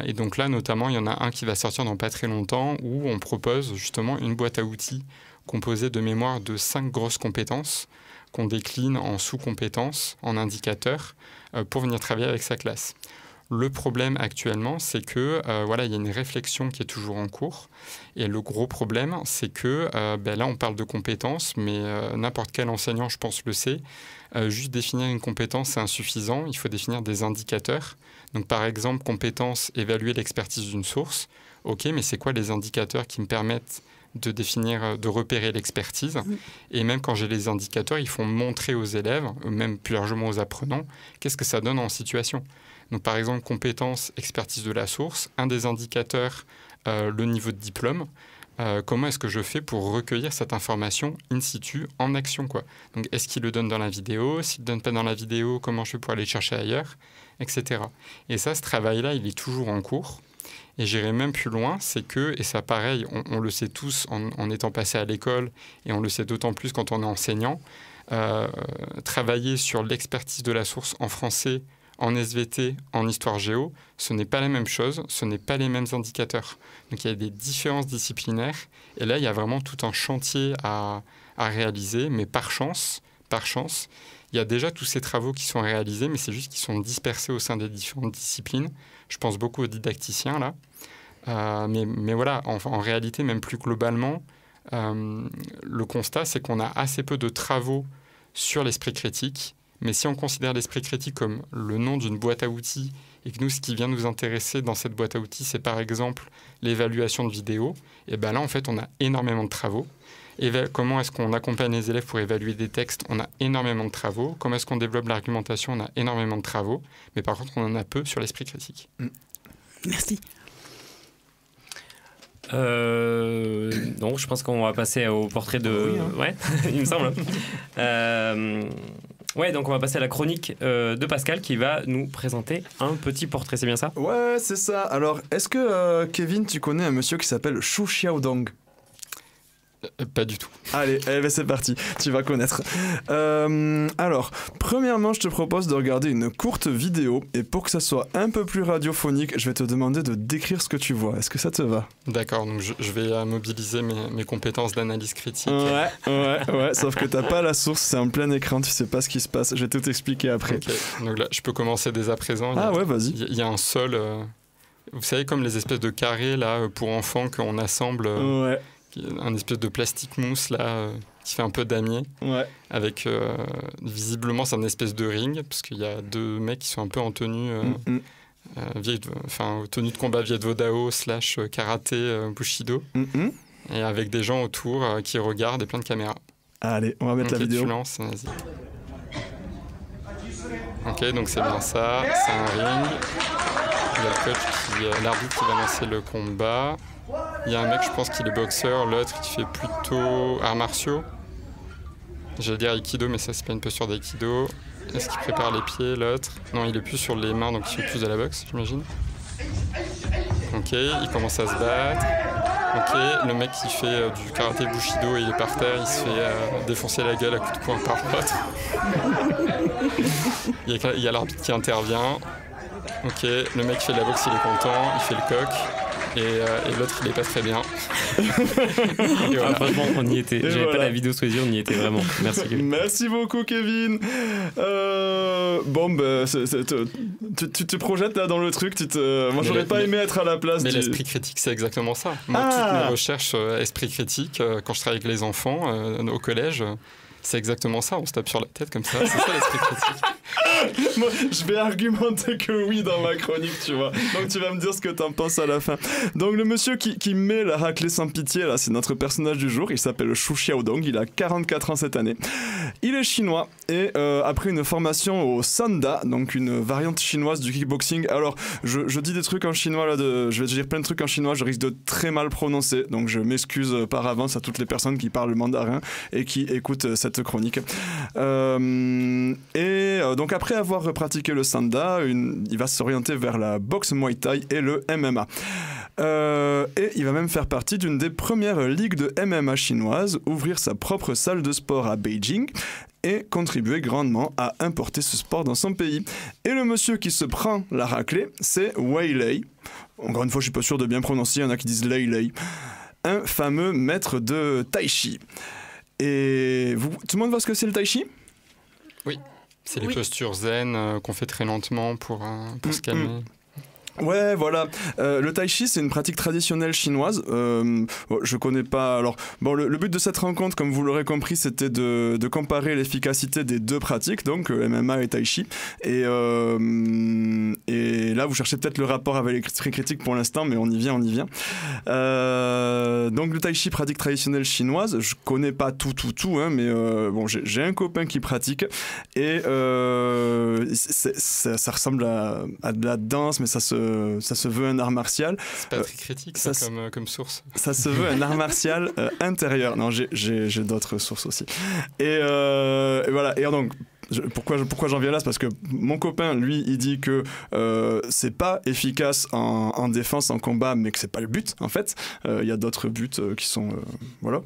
Et donc là, notamment, il y en a un qui va sortir dans pas très longtemps, où on propose justement une boîte à outils composée de mémoire de 5 grosses compétences qu'on décline en sous-compétences, en indicateurs, pour venir travailler avec sa classe. Le problème actuellement, c'est que il y a une réflexion qui est toujours en cours. Et le gros problème, c'est que là, on parle de compétences, mais n'importe quel enseignant, je pense, le sait. Juste définir une compétence, c'est insuffisant. Il faut définir des indicateurs. Donc, par exemple, compétence, évaluer l'expertise d'une source. OK, mais c'est quoi les indicateurs qui me permettent de définir, de repérer l'expertise? Et même quand j'ai les indicateurs, il faut montrer aux élèves, même plus largement aux apprenants, qu'est-ce que ça donne en situation. Donc, par exemple, compétence, expertise de la source, un des indicateurs, le niveau de diplôme. Comment est-ce que je fais pour recueillir cette information in situ, en action, quoi. Donc, est-ce qu'il le donne dans la vidéo? S'il ne le donne pas dans la vidéo, comment je fais pour aller le chercher ailleurs, etc. Et ça, ce travail-là, il est toujours en cours. Et j'irai même plus loin, c'est que, et ça pareil, on le sait tous en étant passé à l'école, et on le sait d'autant plus quand on est enseignant, travailler sur l'expertise de la source en français, en SVT, en histoire géo, ce n'est pas la même chose, ce n'est pas les mêmes indicateurs. Donc il y a des différences disciplinaires, et là il y a vraiment tout un chantier à réaliser, mais par chance, il y a déjà tous ces travaux qui sont réalisés, mais c'est juste qu'ils sont dispersés au sein des différentes disciplines. Je pense beaucoup aux didacticiens là, mais voilà, en réalité, même plus globalement, le constat c'est qu'on a assez peu de travaux sur l'esprit critique. Mais si on considère l'esprit critique comme le nom d'une boîte à outils et que nous, ce qui vient nous intéresser dans cette boîte à outils, c'est par exemple l'évaluation de vidéos, et bien là, en fait, on a énormément de travaux. Comment est-ce qu'on accompagne les élèves pour évaluer des textes? On a énormément de travaux. Comment est-ce qu'on développe l'argumentation? On a énormément de travaux. Mais par contre, on en a peu sur l'esprit critique. Merci. Donc, je pense qu'on va passer au portrait de... Ouais, il me semble. Ouais, donc on va passer à la chronique de Pascal qui va nous présenter un petit portrait, c'est bien ça? Ouais, c'est ça. Alors, est-ce que, Kevin, tu connais un monsieur qui s'appelle Xu Xiaodong? Pas du tout. Allez, c'est parti, tu vas connaître. Alors, premièrement, je te propose de regarder une courte vidéo, et pour que ça soit un peu plus radiophonique, je vais te demander de décrire ce que tu vois. Est-ce que ça te va? D'accord, donc je vais mobiliser mes compétences d'analyse critique. Ouais, sauf que t'as pas la source, c'est en plein écran, tu sais pas ce qui se passe, je vais tout expliquer après. Okay. Donc là, je peux commencer dès à présent. Ouais, vas-y. Il y a un sol, vous savez, comme les espèces de carrés là, pour enfants qu'on assemble... Ouais. Un espèce de plastique mousse là qui fait un peu damier, avec visiblement c'est un espèce de ring parce qu'il y a deux mecs qui sont un peu en tenue tenue de combat Viet Vo Dao / karaté Bushido, et avec des gens autour qui regardent et plein de caméras. Allez, on va mettre la vidéo. Tu lances, vas-y. Ok, donc c'est bien ça, c'est un ring. Il y a le coach l'arbitre qui va lancer le combat. Il y a un mec, je pense qu'il est boxeur, l'autre qui fait plutôt arts martiaux. J'allais dire aikido, mais ça c'est pas une posture d'aïkido. Est-ce qu'il prépare les pieds, l'autre? Non, il est plus sur les mains, donc il fait plus de la boxe, j'imagine. Ok, il commence à se battre. Ok, le mec qui fait du karaté Bushido, il est par terre, il se fait défoncer la gueule à coups de poing par l'autre. Il y a l'arbitre qui intervient. Ok, le mec qui fait de la boxe, il est content, il fait le coq. Et l'autre, il est pas très bien. Voilà. Franchement, on y était. J'avais pas la vidéo sous les yeux, on y était vraiment. Merci, Kevin. Merci beaucoup, Kevin. Bon, tu te projettes là dans le truc. Moi, j'aurais pas aimé être à la place. Mais l'esprit critique, c'est exactement ça. Moi, toutes mes recherches esprit critique, quand je travaille avec les enfants au collège, c'est exactement ça. On se tape sur la tête comme ça. C'est ça l'esprit critique. Moi, je vais argumenter que oui dans ma chronique, tu vois. Donc tu vas me dire ce que t'en penses à la fin. Donc le monsieur qui met la raclée sans pitié, là, c'est notre personnage du jour. Il s'appelle Xu Xiaodong, il a 44 ans cette année. Il est chinois et après une formation au Sanda, donc une variante chinoise du kickboxing. Alors je dis des trucs en chinois là, je vais dire plein de trucs en chinois, je risque de très mal prononcer, donc je m'excuse par avance à toutes les personnes qui parlent le mandarin et qui écoutent cette chronique. Donc après avoir pratiqué le Sanda, il va s'orienter vers la boxe Muay Thai et le MMA. Et il va même faire partie d'une des premières ligues de MMA chinoises, ouvrir sa propre salle de sport à Beijing et contribuer grandement à importer ce sport dans son pays. Et le monsieur qui se prend la raclée, c'est Wei Lei. Encore une fois, je suis pas sûr de bien prononcer, il y en a qui disent Lei Lei. Un fameux maître de Tai Chi. Et tout le monde voit ce que c'est le Tai Chi ? Oui, c'est les postures zen qu'on fait très lentement pour se calmer. Ouais, voilà. Le tai chi, c'est une pratique traditionnelle chinoise. Je connais pas. Alors, bon, le but de cette rencontre, comme vous l'aurez compris, c'était de comparer l'efficacité des deux pratiques, donc MMA et tai chi. Et là, vous cherchez peut-être le rapport avec l'esprit critique pour l'instant, mais on y vient. Donc, le tai chi, pratique traditionnelle chinoise. Je connais pas tout, hein, mais bon, j'ai un copain qui pratique et ça ressemble à de la danse, mais ça se veut un art martial. C'est pas très critique ça, comme source. Ça se veut un art martial intérieur. Non, j'ai d'autres sources aussi. Et voilà. Et donc, pourquoi j'en viens là, c'est parce que mon copain, lui, il dit que c'est pas efficace en défense, en combat, mais que c'est pas le but, en fait. Il y a d'autres buts qui sont... voilà.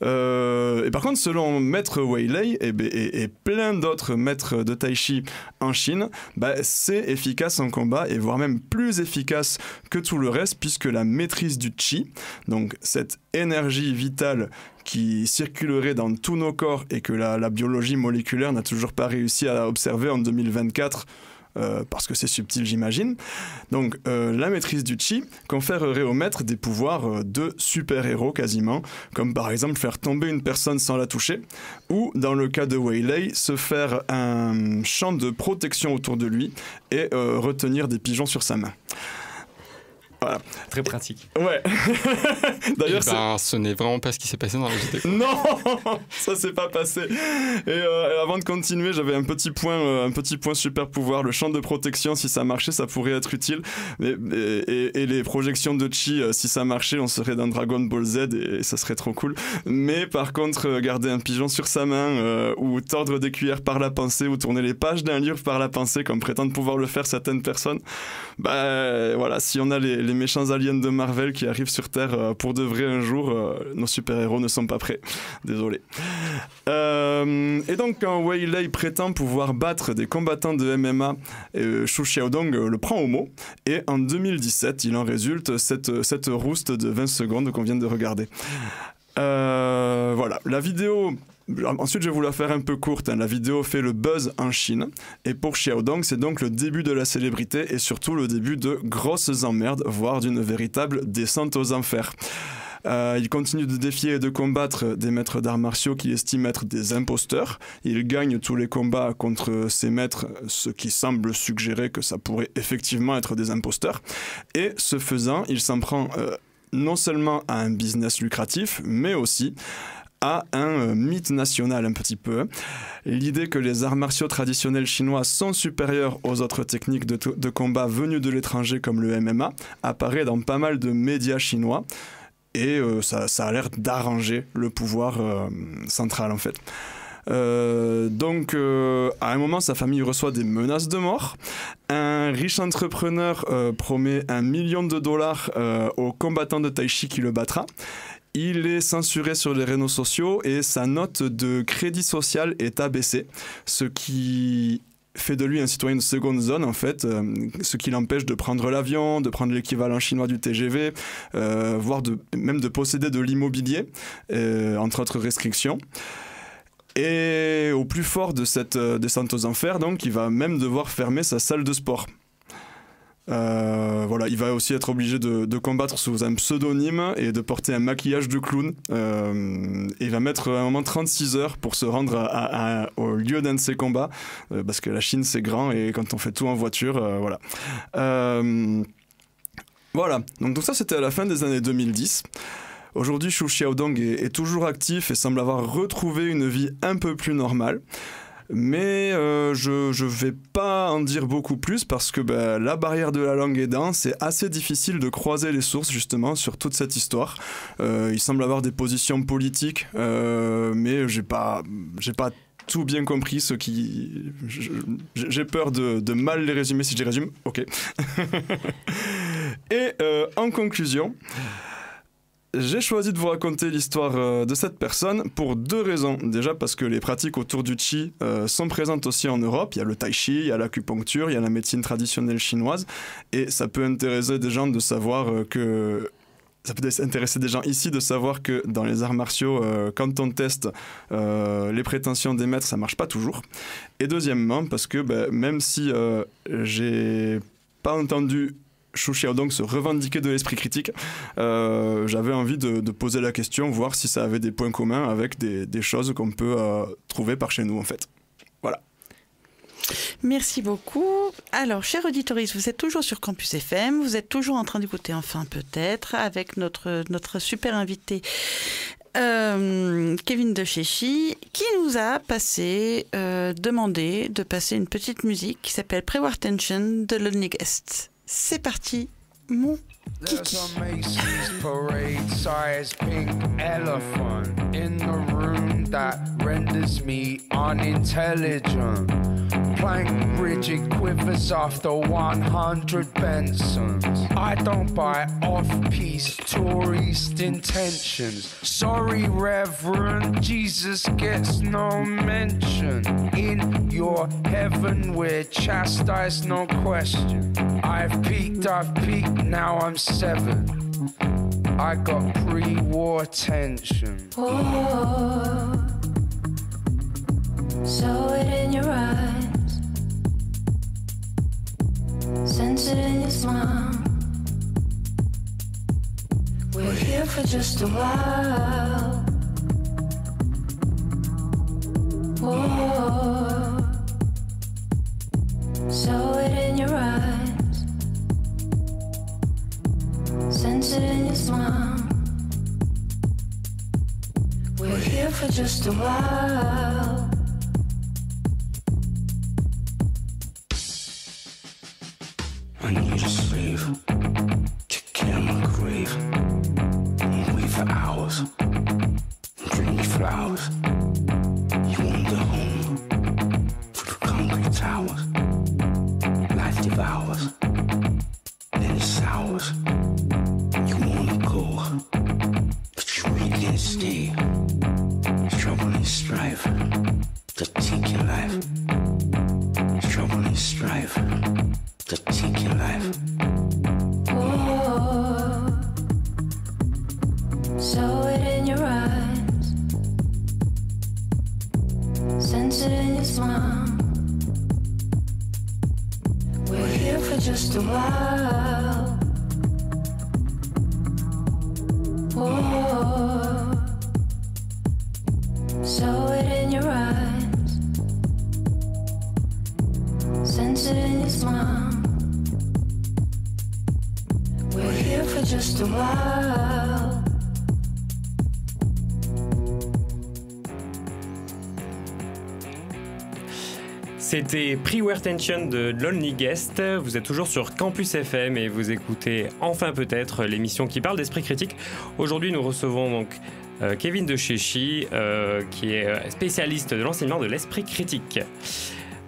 Et par contre, selon Maître Weilei et plein d'autres maîtres de Tai Chi en Chine, c'est efficace en combat, et voire même plus efficace que tout le reste, puisque la maîtrise du Qi, donc cette énergie vitale qui circulerait dans tous nos corps et que la biologie moléculaire n'a toujours pas réussi à observer en 2024, parce que c'est subtil, j'imagine. Donc la maîtrise du Qi conférerait au maître des pouvoirs de super-héros quasiment, comme par exemple faire tomber une personne sans la toucher, ou dans le cas de Weilei, se faire un champ de protection autour de lui et retenir des pigeons sur sa main. Voilà. Très pratique. Ouais. D'ailleurs, ce n'est vraiment pas ce qui s'est passé dans la vidéo. Non, ça s'est pas passé. Et avant de continuer, j'avais un petit point super pouvoir. Le champ de protection, si ça marchait, ça pourrait être utile. Et les projections de Chi, si ça marchait, on serait dans Dragon Ball Z et ça serait trop cool. Mais par contre, garder un pigeon sur sa main, ou tordre des cuillères par la pensée, ou tourner les pages d'un livre par la pensée, comme prétendent pouvoir le faire certaines personnes, voilà, si on a les méchants aliens de Marvel qui arrivent sur Terre pour de vrai un jour, nos super-héros ne sont pas prêts. Désolé. Et donc, quand Weilei prétend pouvoir battre des combattants de MMA, Xu Xiaodong le prend au mot, et en 2017, il en résulte cette rouste de 20 secondes qu'on vient de regarder. Voilà, la vidéo... Ensuite, je vais vous la faire un peu courte. La vidéo fait le buzz en Chine. Et pour Xiaodong, c'est donc le début de la célébrité et surtout le début de grosses emmerdes, voire d'une véritable descente aux enfers. Il continue de défier et de combattre des maîtres d'arts martiaux qu'il estime être des imposteurs. Il gagne tous les combats contre ces maîtres, ce qui semble suggérer que ça pourrait effectivement être des imposteurs. Et ce faisant, il s'en prend non seulement à un business lucratif, mais aussi à un mythe national un petit peu. L'idée que les arts martiaux traditionnels chinois sont supérieurs aux autres techniques de combat venues de l'étranger comme le MMA apparaît dans pas mal de médias chinois et ça a l'air d'arranger le pouvoir central en fait. Donc à un moment sa famille reçoit des menaces de mort. Un riche entrepreneur promet $1 million au combattant de Tai Chi qui le battra. Il est censuré sur les réseaux sociaux et sa note de crédit social est abaissée, ce qui fait de lui un citoyen de seconde zone en fait, ce qui l'empêche de prendre l'avion, de prendre l'équivalent chinois du TGV, voire même de posséder de l'immobilier, entre autres restrictions. Et au plus fort de cette descente aux enfers, donc, il va même devoir fermer sa salle de sport. Voilà, il va aussi être obligé de combattre sous un pseudonyme et de porter un maquillage de clown. Et il va mettre à un moment 36 heures pour se rendre au lieu d'un de ses combats, parce que la Chine c'est grand et quand on fait tout en voiture, voilà. Voilà, donc ça c'était à la fin des années 2010. Aujourd'hui, Xu Xiaodong est toujours actif et semble avoir retrouvé une vie un peu plus normale. Mais je vais pas en dire beaucoup plus parce que la barrière de la langue aidant, c'est assez difficile de croiser les sources justement sur toute cette histoire. Il semble avoir des positions politiques, mais j'ai pas tout bien compris, j'ai peur de mal les résumer si je les résume. Ok. Et en conclusion, j'ai choisi de vous raconter l'histoire de cette personne pour deux raisons. Déjà parce que les pratiques autour du Qi sont présentes aussi en Europe. Il y a le Tai Chi, il y a l'acupuncture, il y a la médecine traditionnelle chinoise. Et ça peut intéresser des gens de savoir que... Ça peut intéresser des gens ici de savoir que dans les arts martiaux, quand on teste les prétentions des maîtres, ça marche pas toujours. Et deuxièmement, parce que même si j'ai pas entendu Xu Xiaodong se revendiquer de l'esprit critique, j'avais envie de poser la question, voir si ça avait des points communs avec des choses qu'on peut trouver par chez nous en fait. Voilà. Merci beaucoup. Alors, chers auditeurs, vous êtes toujours sur Campus FM, vous êtes toujours en train d'écouter Enfin peut-être avec notre super invité Kevin de Chéchy, qui nous a demandé de passer une petite musique qui s'appelle Pre-War Tension de Lonely Guest. C'est parti, mon kiki. There's a Macy's parade-sized pink elephant in the room that renders me unintelligent. Plank rigid quivers after 100 Bensons. I don't buy off-piece tourist intentions. Sorry, Reverend, Jesus gets no mention. In your heaven we're chastised, no question. I've peaked, now I'm 7. I got pre-war tension. Oh, saw it in your eyes, sense it in your smile. We're here for just a while. Oh, saw it in your eyes, sense it in your smile. We're here for just a while. I need a slave to kill my grave. And wait for hours, bring me flowers. You wander home through the concrete towers. Life devours, then it sours. You wanna go, but you really can't stay. Trouble and strife, to take your life. Trouble and strife, to take your life. Oh, saw it in your eyes, sense it in your smile. We're here for just a while. Oh, saw it in your eyes, sense it in your smile. We're here for just a while. C'était Pre-War Tension de Lonely Guest. Vous êtes toujours sur Campus FM et vous écoutez Enfin Peut-être, l'émission qui parle d'esprit critique. Aujourd'hui, nous recevons donc Kevin de Chéchy, qui est spécialiste de l'enseignement de l'esprit critique.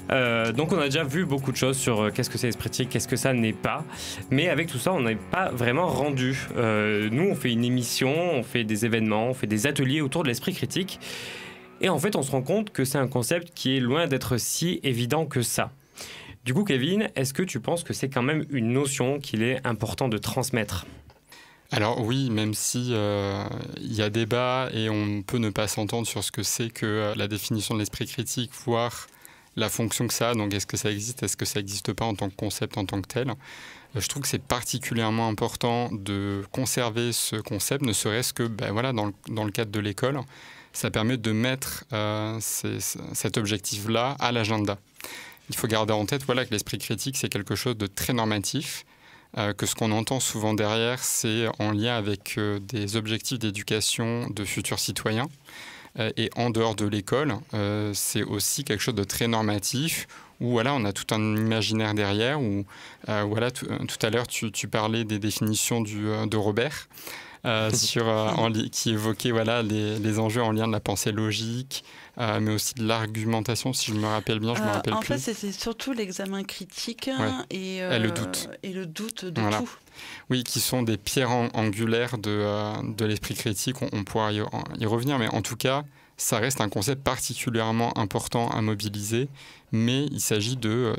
Donc on a déjà vu beaucoup de choses sur qu'est-ce que c'est l'esprit critique, qu'est-ce que ça n'est pas, mais avec tout ça on n'est pas vraiment rendu. Nous on fait une émission, on fait des événements, on fait des ateliers autour de l'esprit critique et en fait on se rend compte que c'est un concept qui est loin d'être si évident que ça. Du coup Kevin, est-ce que tu penses que c'est quand même une notion qu'il est important de transmettre ? Alors oui, même si il y a débat et on peut ne pas s'entendre sur ce que c'est que la définition de l'esprit critique, voire la fonction que ça a, donc est-ce que ça existe, est-ce que ça n'existe pas en tant que concept, en tant que tel. Je trouve que c'est particulièrement important de conserver ce concept, ne serait-ce que voilà, dans le cadre de l'école, ça permet de mettre cet objectif-là à l'agenda. Il faut garder en tête voilà, que l'esprit critique, c'est quelque chose de très normatif, que ce qu'on entend souvent derrière, c'est en lien avec des objectifs d'éducation de futurs citoyens. Et en dehors de l'école, c'est aussi quelque chose de très normatif, où voilà, on a tout un imaginaire derrière, où voilà, tout à l'heure tu parlais des définitions de Robert, qui évoquait voilà, les enjeux en lien de la pensée logique, mais aussi de l'argumentation, si je me rappelle bien, je me rappelle plus. En fait, c'est surtout l'examen critique et le doute de voilà. tout. Oui, qui sont des pierres angulaires de l'esprit critique. On pourra y revenir, mais en tout cas, ça reste un concept particulièrement important à mobiliser. Mais il s'agit de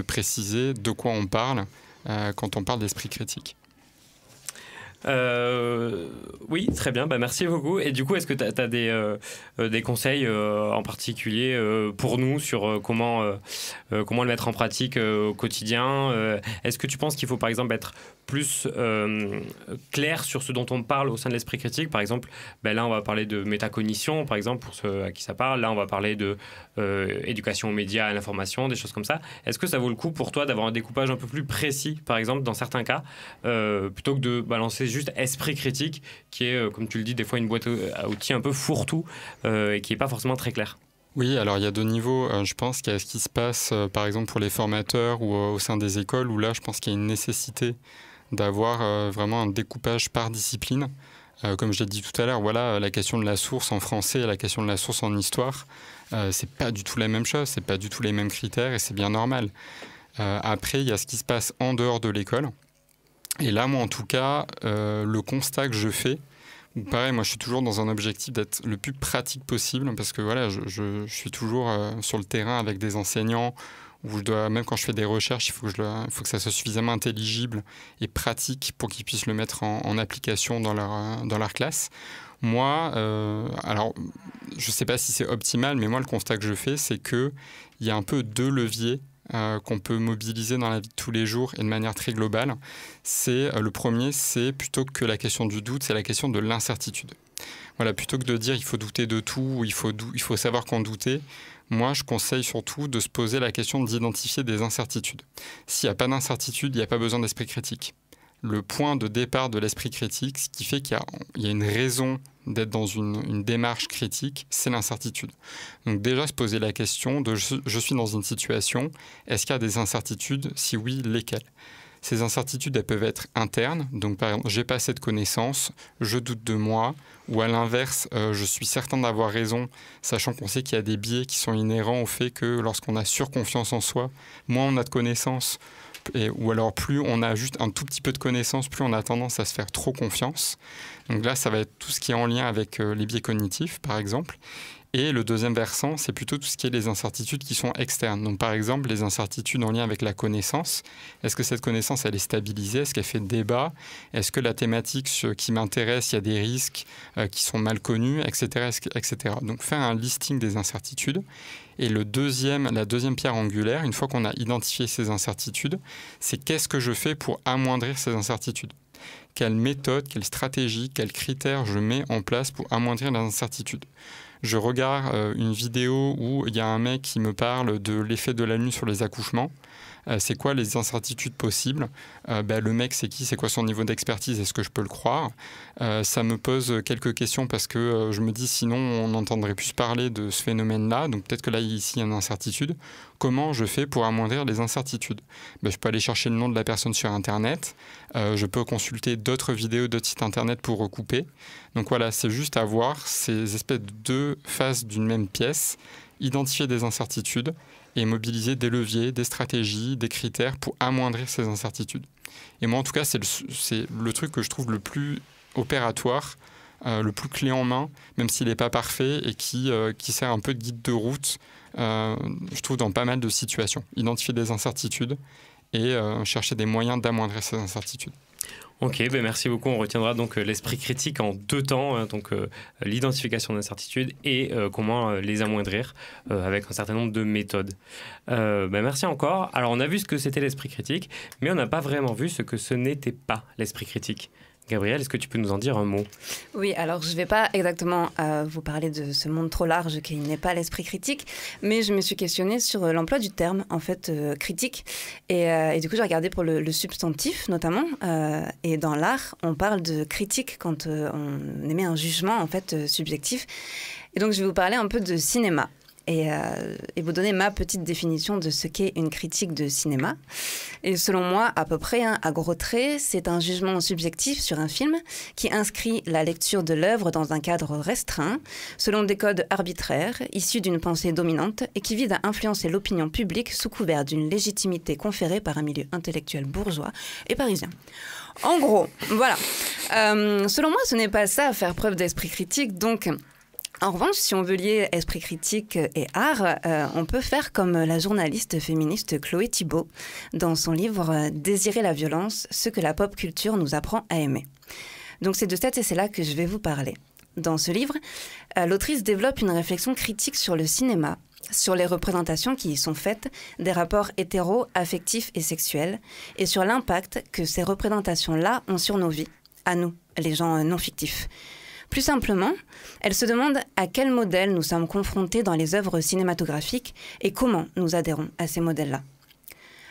préciser de quoi on parle quand on parle d'esprit critique. Oui, très bien, merci beaucoup. Et du coup, est-ce que tu as des conseils en particulier pour nous sur comment le mettre en pratique au quotidien ? Est-ce que tu penses qu'il faut par exemple être plus clair sur ce dont on parle au sein de l'esprit critique ? Par exemple, là on va parler de métacognition, par exemple, pour ceux à qui ça parle. Là on va parler de éducation aux médias, à l'information, des choses comme ça. Est-ce que ça vaut le coup pour toi d'avoir un découpage un peu plus précis, par exemple, dans certains cas, plutôt que de balancer juste esprit critique, qui est, comme tu le dis, des fois une boîte à outils un peu fourre-tout et qui n'est pas forcément très clair. Oui, alors il y a deux niveaux. Je pense qu'il y a ce qui se passe, par exemple, pour les formateurs ou au sein des écoles, où là, je pense qu'il y a une nécessité d'avoir vraiment un découpage par discipline. Comme je l'ai dit tout à l'heure, voilà, la question de la source en français et la question de la source en histoire, c'est pas du tout la même chose, c'est pas du tout les mêmes critères et c'est bien normal. Après, il y a ce qui se passe en dehors de l'école. Et là, moi, en tout cas, le constat que je fais, pareil, moi, je suis toujours dans un objectif d'être le plus pratique possible parce que voilà, je suis toujours sur le terrain avec des enseignants où je dois, même quand je fais des recherches, il faut que ça soit suffisamment intelligible et pratique pour qu'ils puissent le mettre en application dans leur classe. Moi, alors, je ne sais pas si c'est optimal, mais moi, le constat que je fais, c'est qu'il y a un peu 2 leviers qu'on peut mobiliser dans la vie de tous les jours et de manière très globale. Le premier, c'est plutôt que la question du doute, c'est la question de l'incertitude. Voilà, plutôt que de dire il faut douter de tout ou il faut savoir qu'en douter, moi, je conseille surtout de se poser la question d'identifier des incertitudes. S'il n'y a pas d'incertitude, il n'y a pas besoin d'esprit critique. Le point de départ de l'esprit critique, ce qui fait qu'il y a une raison d'être dans une démarche critique, c'est l'incertitude. Donc déjà, se poser la question de je suis dans une situation, est-ce qu'il y a des incertitudes? Si oui, lesquelles? Ces incertitudes, elles peuvent être internes. Donc par exemple, j'ai pas assez de connaissances, je doute de moi. Ou à l'inverse, je suis certain d'avoir raison, sachant qu'on sait qu'il y a des biais qui sont inhérents au fait que lorsqu'on a surconfiance en soi, moins on a de connaissances, ou alors plus on a juste un tout petit peu de connaissances, plus on a tendance à se faire trop confiance. Donc là, ça va être tout ce qui est en lien avec les biais cognitifs, par exemple. Et le deuxième versant, c'est plutôt tout ce qui est les incertitudes qui sont externes. Donc par exemple, les incertitudes en lien avec la connaissance. Est-ce que cette connaissance, elle est stabilisée? Est-ce qu'elle fait débat? Est-ce que la thématique qui m'intéresse, il y a des risques qui sont mal connus, etc., etc. Donc faire un listing des incertitudes. Et la deuxième pierre angulaire, une fois qu'on a identifié ces incertitudes, c'est qu'est-ce que je fais pour amoindrir ces incertitudes? Quelle méthode, quelle stratégie, quels critères je mets en place pour amoindrir les incertitudes? Je regarde une vidéo où il y a un mec qui me parle de l'effet de la lune sur les accouchements. C'est quoi les incertitudes possibles? Le mec, c'est qui? C'est quoi son niveau d'expertise? Est-ce que je peux le croire? Ça me pose quelques questions parce que je me dis sinon on n'entendrait plus parler de ce phénomène-là. Donc peut-être que là, ici, il y a une incertitude. Comment je fais pour amoindrir les incertitudes? Je peux aller chercher le nom de la personne sur Internet. Je peux consulter d'autres vidéos, d'autres sites Internet pour recouper. Donc voilà, c'est juste avoir ces espèces de 2 faces d'une même pièce, identifier des incertitudes et mobiliser des leviers, des stratégies, des critères pour amoindrir ces incertitudes. Et moi, en tout cas, c'est le truc que je trouve le plus opératoire, le plus clé en main, même s'il n'est pas parfait et qui sert un peu de guide de route, je trouve, dans pas mal de situations. Identifier des incertitudes et chercher des moyens d'amoindrir ces incertitudes. Ok, merci beaucoup. On retiendra donc l'esprit critique en 2 temps, donc l'identification d'incertitudes et comment les amoindrir avec un certain nombre de méthodes. Merci encore. Alors on a vu ce que c'était l'esprit critique, mais on n'a pas vraiment vu ce que ce n'était pas l'esprit critique. Gabrielle, est-ce que tu peux nous en dire un mot? Oui, alors je ne vais pas exactement vous parler de ce monde trop large qui n'est pas l'esprit critique, mais je me suis questionnée sur l'emploi du terme, en fait, critique. Et du coup, j'ai regardé pour le substantif, notamment. Et dans l'art, on parle de critique quand on émet un jugement, en fait, subjectif. Et donc, je vais vous parler un peu de cinéma. Et vous donner ma petite définition de ce qu'est une critique de cinéma. Et selon moi, à peu près, à gros traits, c'est un jugement subjectif sur un film qui inscrit la lecture de l'œuvre dans un cadre restreint, selon des codes arbitraires, issus d'une pensée dominante et qui vise à influencer l'opinion publique sous couvert d'une légitimité conférée par un milieu intellectuel bourgeois et parisien. En gros, voilà. Selon moi, ce n'est pas ça, faire preuve d'esprit critique, donc... En revanche, si on veut lier esprit critique et art, on peut faire comme la journaliste féministe Chloé Thibault dans son livre « Désirer la violence, ce que la pop culture nous apprend à aimer ». Donc c'est de cet essai-là que je vais vous parler. Dans ce livre, l'autrice développe une réflexion critique sur le cinéma, sur les représentations qui y sont faites des rapports hétéros, affectifs et sexuels, et sur l'impact que ces représentations-là ont sur nos vies, à nous, les gens non fictifs. Plus simplement, elle se demande à quel modèle nous sommes confrontés dans les œuvres cinématographiques et comment nous adhérons à ces modèles-là.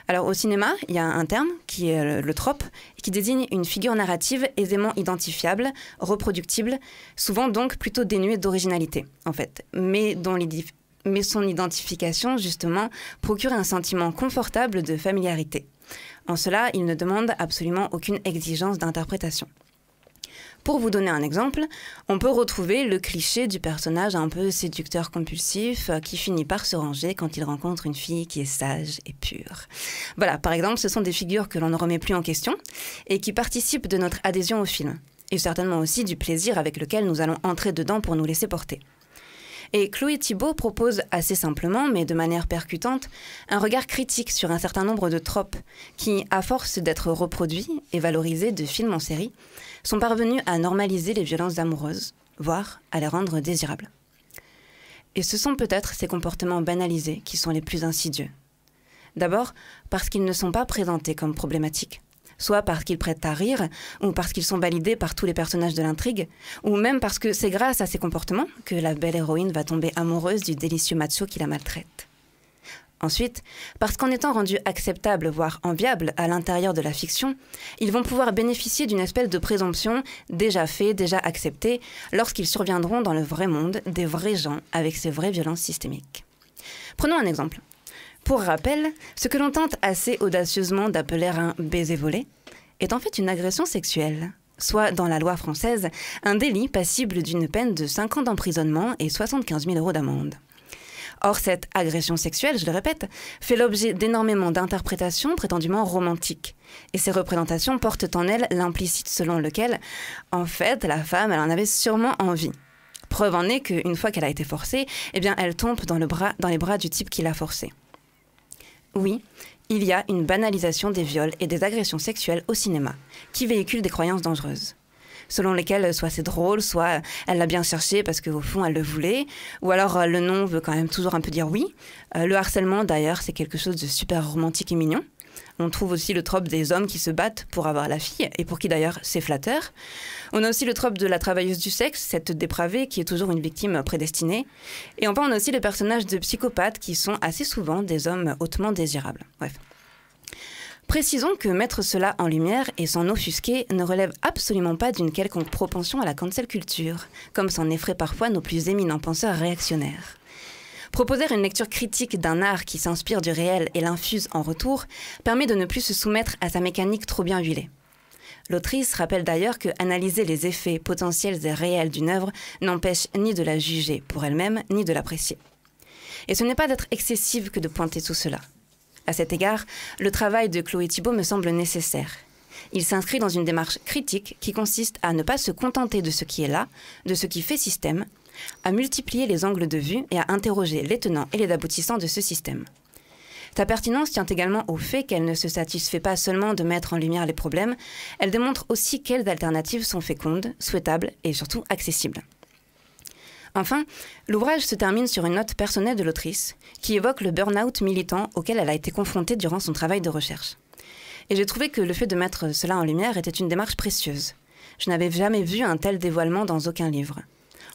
Alors au cinéma, il y a un terme qui est le trope, qui désigne une figure narrative aisément identifiable, reproductible, souvent donc plutôt dénuée d'originalité, en fait, mais son identification, justement, procure un sentiment confortable de familiarité. En cela, il ne demande absolument aucune exigence d'interprétation. Pour vous donner un exemple, on peut retrouver le cliché du personnage un peu séducteur compulsif qui finit par se ranger quand il rencontre une fille qui est sage et pure. Voilà, par exemple, ce sont des figures que l'on ne remet plus en question et qui participent de notre adhésion au film, et certainement aussi du plaisir avec lequel nous allons entrer dedans pour nous laisser porter. Et Chloé Thibault propose assez simplement, mais de manière percutante, un regard critique sur un certain nombre de tropes qui, à force d'être reproduits et valorisés de film en série, sont parvenus à normaliser les violences amoureuses, voire à les rendre désirables. Et ce sont peut-être ces comportements banalisés qui sont les plus insidieux. D'abord, parce qu'ils ne sont pas présentés comme problématiques, soit parce qu'ils prêtent à rire, ou parce qu'ils sont validés par tous les personnages de l'intrigue, ou même parce que c'est grâce à ces comportements que la belle héroïne va tomber amoureuse du délicieux macho qui la maltraite. Ensuite, parce qu'en étant rendus acceptables, voire enviables à l'intérieur de la fiction, ils vont pouvoir bénéficier d'une espèce de présomption déjà faite, déjà acceptée, lorsqu'ils surviendront dans le vrai monde des vrais gens avec ces vraies violences systémiques. Prenons un exemple. Pour rappel, ce que l'on tente assez audacieusement d'appeler un baiser volé est en fait une agression sexuelle, soit dans la loi française, un délit passible d'une peine de 5 ans d'emprisonnement et 75 000 € d'amende. Or, cette agression sexuelle, je le répète, fait l'objet d'énormément d'interprétations prétendument romantiques. Et ces représentations portent en elles l'implicite selon lequel, en fait, la femme, elle en avait sûrement envie. Preuve en est qu'une fois qu'elle a été forcée, eh bien, elle tombe dans les bras du type qui l'a forcée. Oui, il y a une banalisation des viols et des agressions sexuelles au cinéma, qui véhicule des croyances dangereuses, selon lesquelles soit c'est drôle, soit elle l'a bien cherché parce qu'au fond elle le voulait, ou alors le non veut quand même toujours un peu dire oui. Le harcèlement d'ailleurs c'est quelque chose de super romantique et mignon. On trouve aussi le trope des hommes qui se battent pour avoir la fille, et pour qui d'ailleurs c'est flatteur. On a aussi le trope de la travailleuse du sexe, cette dépravée qui est toujours une victime prédestinée. Et enfin on a aussi les personnages de psychopathes qui sont assez souvent des hommes hautement désirables. Bref. Précisons que mettre cela en lumière et s'en offusquer ne relève absolument pas d'une quelconque propension à la cancel culture, comme s'en effraient parfois nos plus éminents penseurs réactionnaires. Proposer une lecture critique d'un art qui s'inspire du réel et l'infuse en retour permet de ne plus se soumettre à sa mécanique trop bien huilée. L'autrice rappelle d'ailleurs que analyser les effets potentiels et réels d'une œuvre n'empêche ni de la juger pour elle-même, ni de l'apprécier. Et ce n'est pas d'être excessive que de pointer tout cela. À cet égard, le travail de Chloé Thibault me semble nécessaire. Il s'inscrit dans une démarche critique qui consiste à ne pas se contenter de ce qui est là, de ce qui fait système, à multiplier les angles de vue et à interroger les tenants et les aboutissants de ce système. Sa pertinence tient également au fait qu'elle ne se satisfait pas seulement de mettre en lumière les problèmes, elle démontre aussi quelles alternatives sont fécondes, souhaitables et surtout accessibles. Enfin, l'ouvrage se termine sur une note personnelle de l'autrice qui évoque le burn-out militant auquel elle a été confrontée durant son travail de recherche. Et j'ai trouvé que le fait de mettre cela en lumière était une démarche précieuse. Je n'avais jamais vu un tel dévoilement dans aucun livre.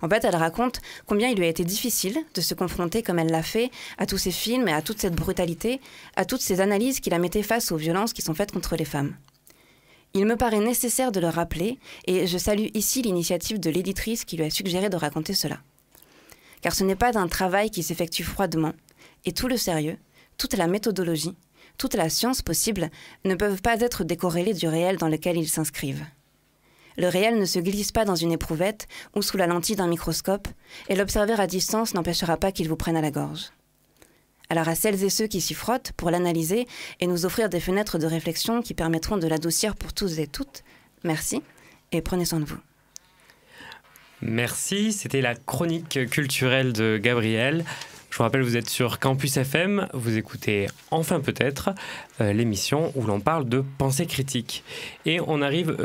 En fait, elle raconte combien il lui a été difficile de se confronter comme elle l'a fait à tous ces films et à toute cette brutalité, à toutes ces analyses qui la mettaient face aux violences qui sont faites contre les femmes. Il me paraît nécessaire de le rappeler et je salue ici l'initiative de l'éditrice qui lui a suggéré de raconter cela. Car ce n'est pas un travail qui s'effectue froidement et tout le sérieux, toute la méthodologie, toute la science possible ne peuvent pas être décorrélés du réel dans lequel ils s'inscrivent. Le réel ne se glisse pas dans une éprouvette ou sous la lentille d'un microscope, et l'observer à distance n'empêchera pas qu'il vous prenne à la gorge. Alors à celles et ceux qui s'y frottent pour l'analyser et nous offrir des fenêtres de réflexion qui permettront de l'adoucir pour tous et toutes, merci et prenez soin de vous. Merci, c'était la chronique culturelle de Gabrielle. Je vous rappelle, vous êtes sur Campus FM, vous écoutez Enfin peut-être, l'émission où l'on parle de pensée critique. Et on arrive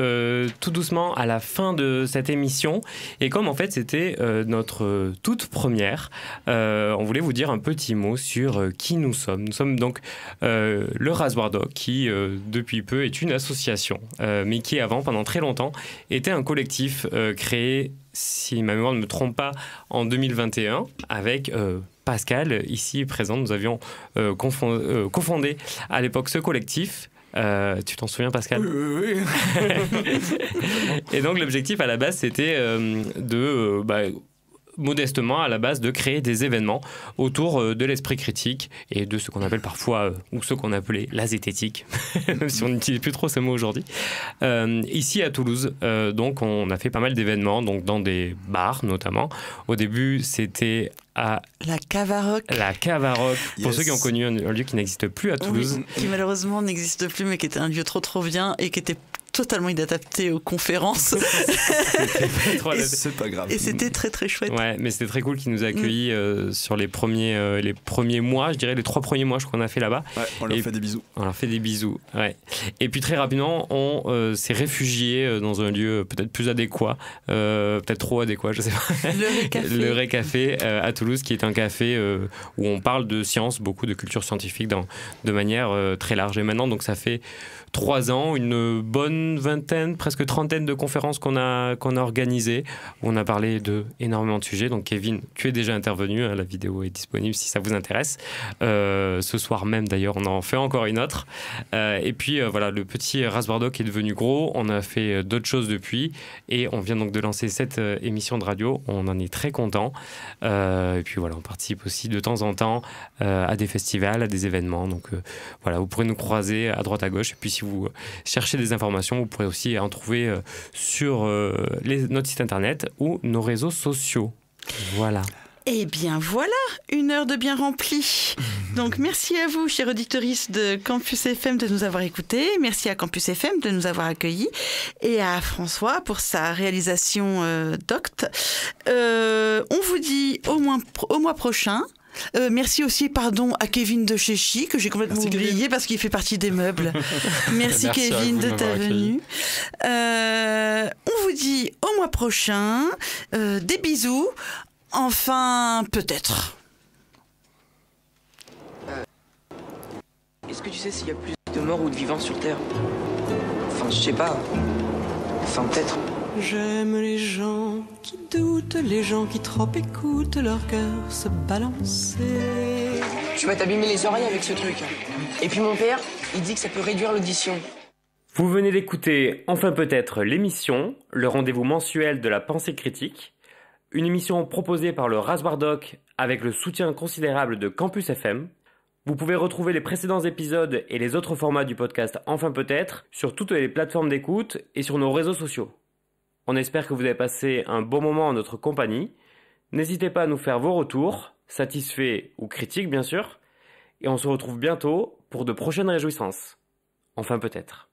tout doucement à la fin de cette émission. Et comme en fait c'était notre toute première, on voulait vous dire un petit mot sur qui nous sommes. Nous sommes donc le Rasoir Doc qui depuis peu est une association, mais qui avant, pendant très longtemps, était un collectif créé, si ma mémoire ne me trompe pas, en 2021 avec... Pascal, ici présent, nous avions cofondé à l'époque ce collectif. Tu t'en souviens, Pascal ? Oui. Et donc l'objectif à la base, c'était de modestement à la base de créer des événements autour de l'esprit critique et de ce qu'on appelle parfois, ou ce qu'on appelait la zététique, même si on n'utilise plus trop ce mot aujourd'hui. Ici à Toulouse, donc on a fait pas mal d'événements, donc dans des bars notamment. Au début, c'était à la Cave à Rock. La Cave à Rock, pour Yes. ceux qui ont connu un lieu qui n'existe plus à Toulouse. Oui, qui malheureusement n'existe plus, mais qui était un lieu trop bien et qui était totalement inadapté aux conférences. C'est pas grave. Et c'était très chouette. Ouais, mais c'était très cool qu'ils nous aient accueillis sur les premiers mois, je dirais les 3 premiers mois qu'on a fait là-bas. Ouais, on leur fait des bisous. On leur fait des bisous, ouais. Et puis très rapidement, on s'est réfugié dans un lieu peut-être plus adéquat, peut-être trop adéquat, je sais pas. Le Ré Café à Toulouse, qui est un café où on parle de science, beaucoup de culture scientifique de manière très large. Et maintenant, donc ça fait 3 ans, une bonne vingtaine, presque trentaine de conférences qu'on a organisées. On a parlé de énormément de sujets. Donc Kevin, tu es déjà intervenu, hein, la vidéo est disponible si ça vous intéresse. Ce soir même d'ailleurs, on en fait encore une autre. Et puis voilà, le petit Rasoir Doc est devenu gros. On a fait d'autres choses depuis et on vient donc de lancer cette émission de radio. On en est très content. Et puis voilà, on participe aussi de temps en temps à des festivals, à des événements. Donc voilà, vous pourrez nous croiser à droite à gauche. Et puis si vous cherchez des informations, vous pourrez aussi en trouver sur notre site internet ou nos réseaux sociaux. Voilà. Eh bien voilà, 1 heure de bien remplie. Donc merci à vous, chers auditeurs de Campus FM, de nous avoir écoutés. Merci à Campus FM de nous avoir accueillis. Et à François pour sa réalisation docte. On vous dit au mois prochain. Merci aussi, à Kevin de Chéchy, que j'ai complètement oublié parce qu'il fait partie des meubles. Merci Kevin de ta venue. On vous dit au mois prochain. Des bisous. Enfin, peut-être. Est-ce que tu sais s'il y a plus de morts ou de vivants sur Terre? Enfin, je sais pas. Enfin, peut-être. J'aime les gens qui doutent, les gens qui trop écoutent leur cœur se balancer. Tu vas t'abîmer les oreilles avec ce truc. Et puis mon père, il dit que ça peut réduire l'audition. Vous venez d'écouter Enfin peut-être l'émission, le rendez-vous mensuel de la pensée critique, une émission proposée par le Rasoir Doc avec le soutien considérable de Campus FM. Vous pouvez retrouver les précédents épisodes et les autres formats du podcast Enfin peut-être sur toutes les plateformes d'écoute et sur nos réseaux sociaux. On espère que vous avez passé un bon moment en notre compagnie. N'hésitez pas à nous faire vos retours, satisfaits ou critiques bien sûr, et on se retrouve bientôt pour de prochaines réjouissances. Enfin peut-être.